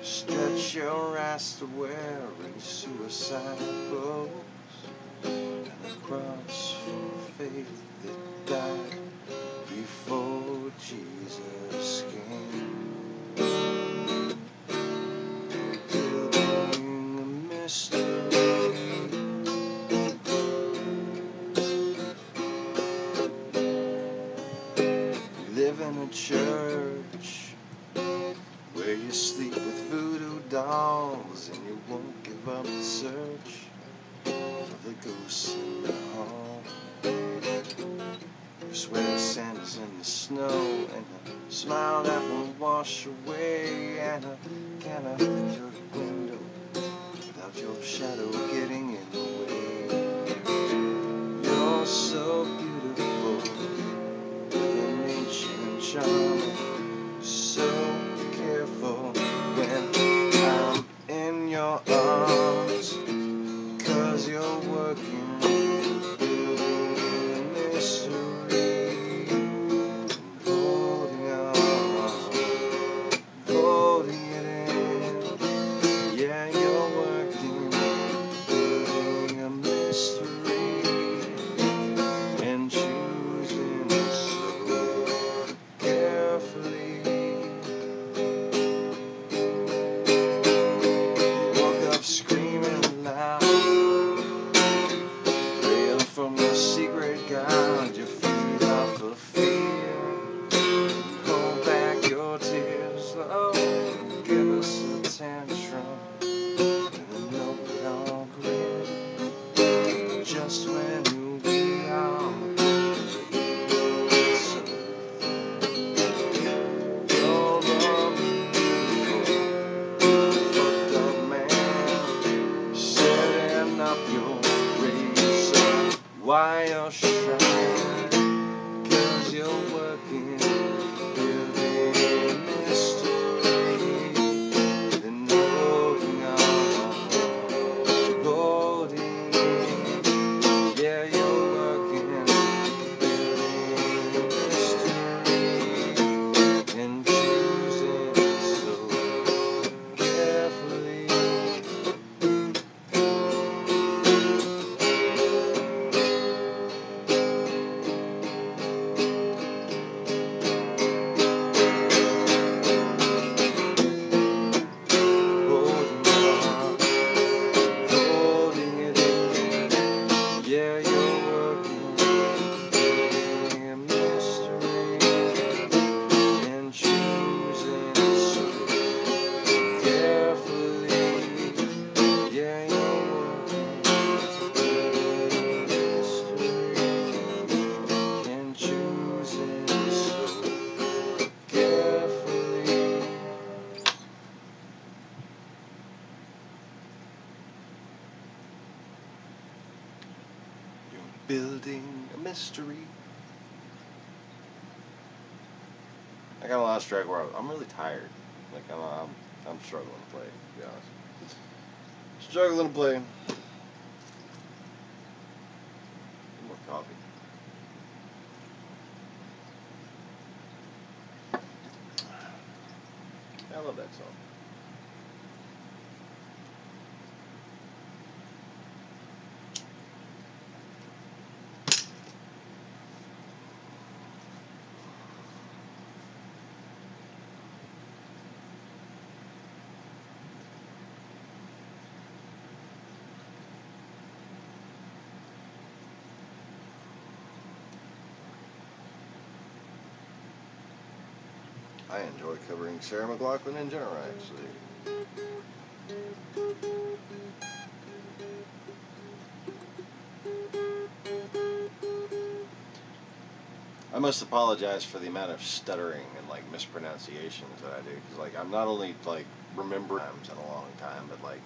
Stretch your ass to wearing suicide clothes and a cross for faith that died before Jesus came. Building a mystery. Live in a church where you sleep with voodoo dolls and you won't give up the search for the ghosts in the hall. You swear Santa's in the snow and a smile that won't wash away and a can of your window without your shadow getting in the way. You're so beautiful with an ancient charm, so careful when I'm in your arms, 'cause you're working, building a mystery, and holding it in. Yeah, you're working, building a mystery, and choosing so carefully. Woke up screaming loud, rail from your secret God, your feet off of fear, hold back your tears, oh, give us a tantrum, and a know-it-all grin, just when we are so you're fucked up man, setting up your razor wire shrine, 'cause you're working, building a mystery, and holding yeah, you're working, building a mystery, and choosing so carefully. building a mystery. I got a lot of track where I'm really tired. Like I'm struggling to play, to be honest. Struggling to play. More coffee. I love that song. I enjoy covering Sarah McLachlan in general, actually. I must apologize for the amount of stuttering and like mispronunciations that I do, because like I'm not only like remembering times in a long time, but like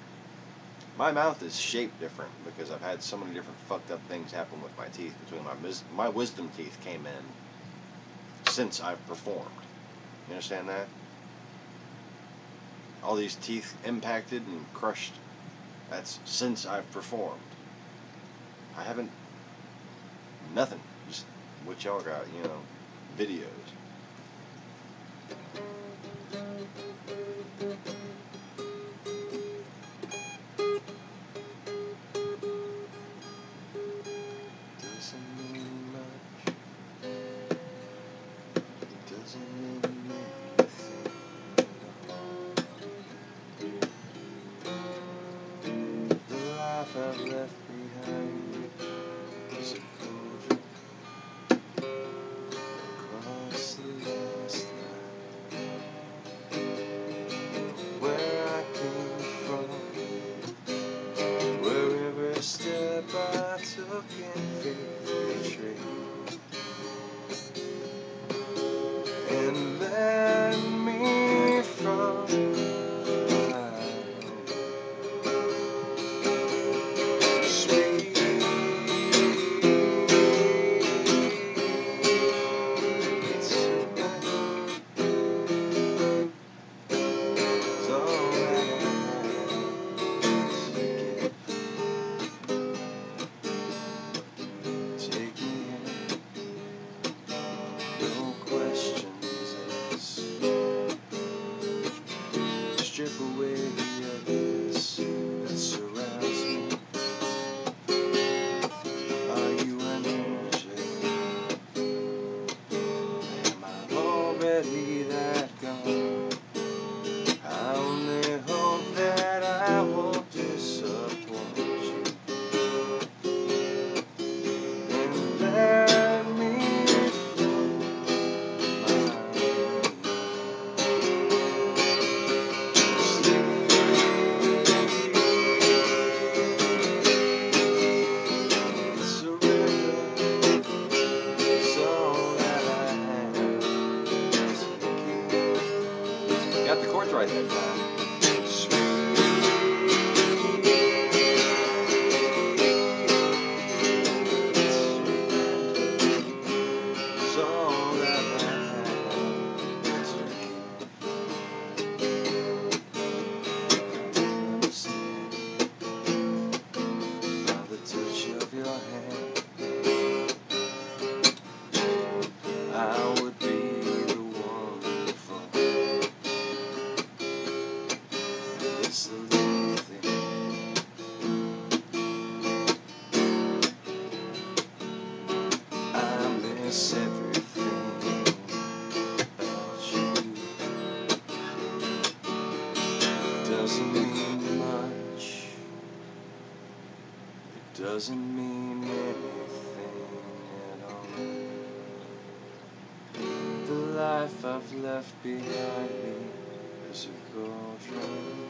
my mouth is shaped different because I've had so many different fucked up things happen with my teeth. Between my wisdom teeth came in since I've performed. You understand that? All these teeth impacted and crushed. That's since I've performed. I haven't. Nothing. Just what y'all got, you know, videos. Doesn't mean much. Doesn't mean anything at all. The life I've left behind is a cold across the last line. Where I came from, where every step I took in faith betrayed, and led me from sweet. It's all that I have to give. Take me in, no questions asked. Strip away the evidence that surrounds me. Are you an angel? Am I already that gone? I only hope that I won't disappoint you. And let me got the chords right that time. It's all that I have to give. Understand by the touch of your hand, I would be the wonderful. It's the little thing. I miss everything about you. It doesn't mean much. It doesn't mean anything at all. The life I've left behind me is a gold dream.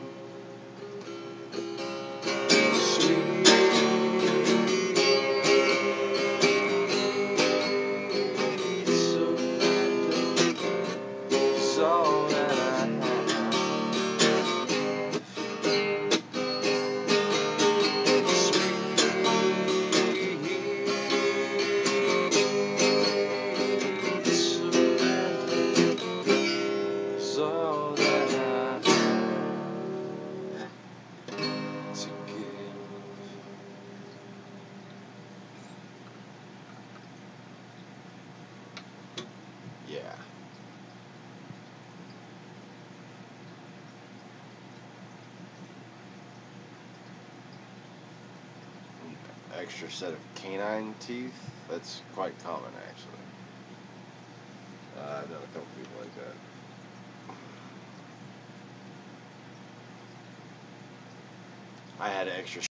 Sweet. So random. It's all that I have. Sweet. extra set of canine teeth. That's quite common, actually. I've known a couple people like that. I had extra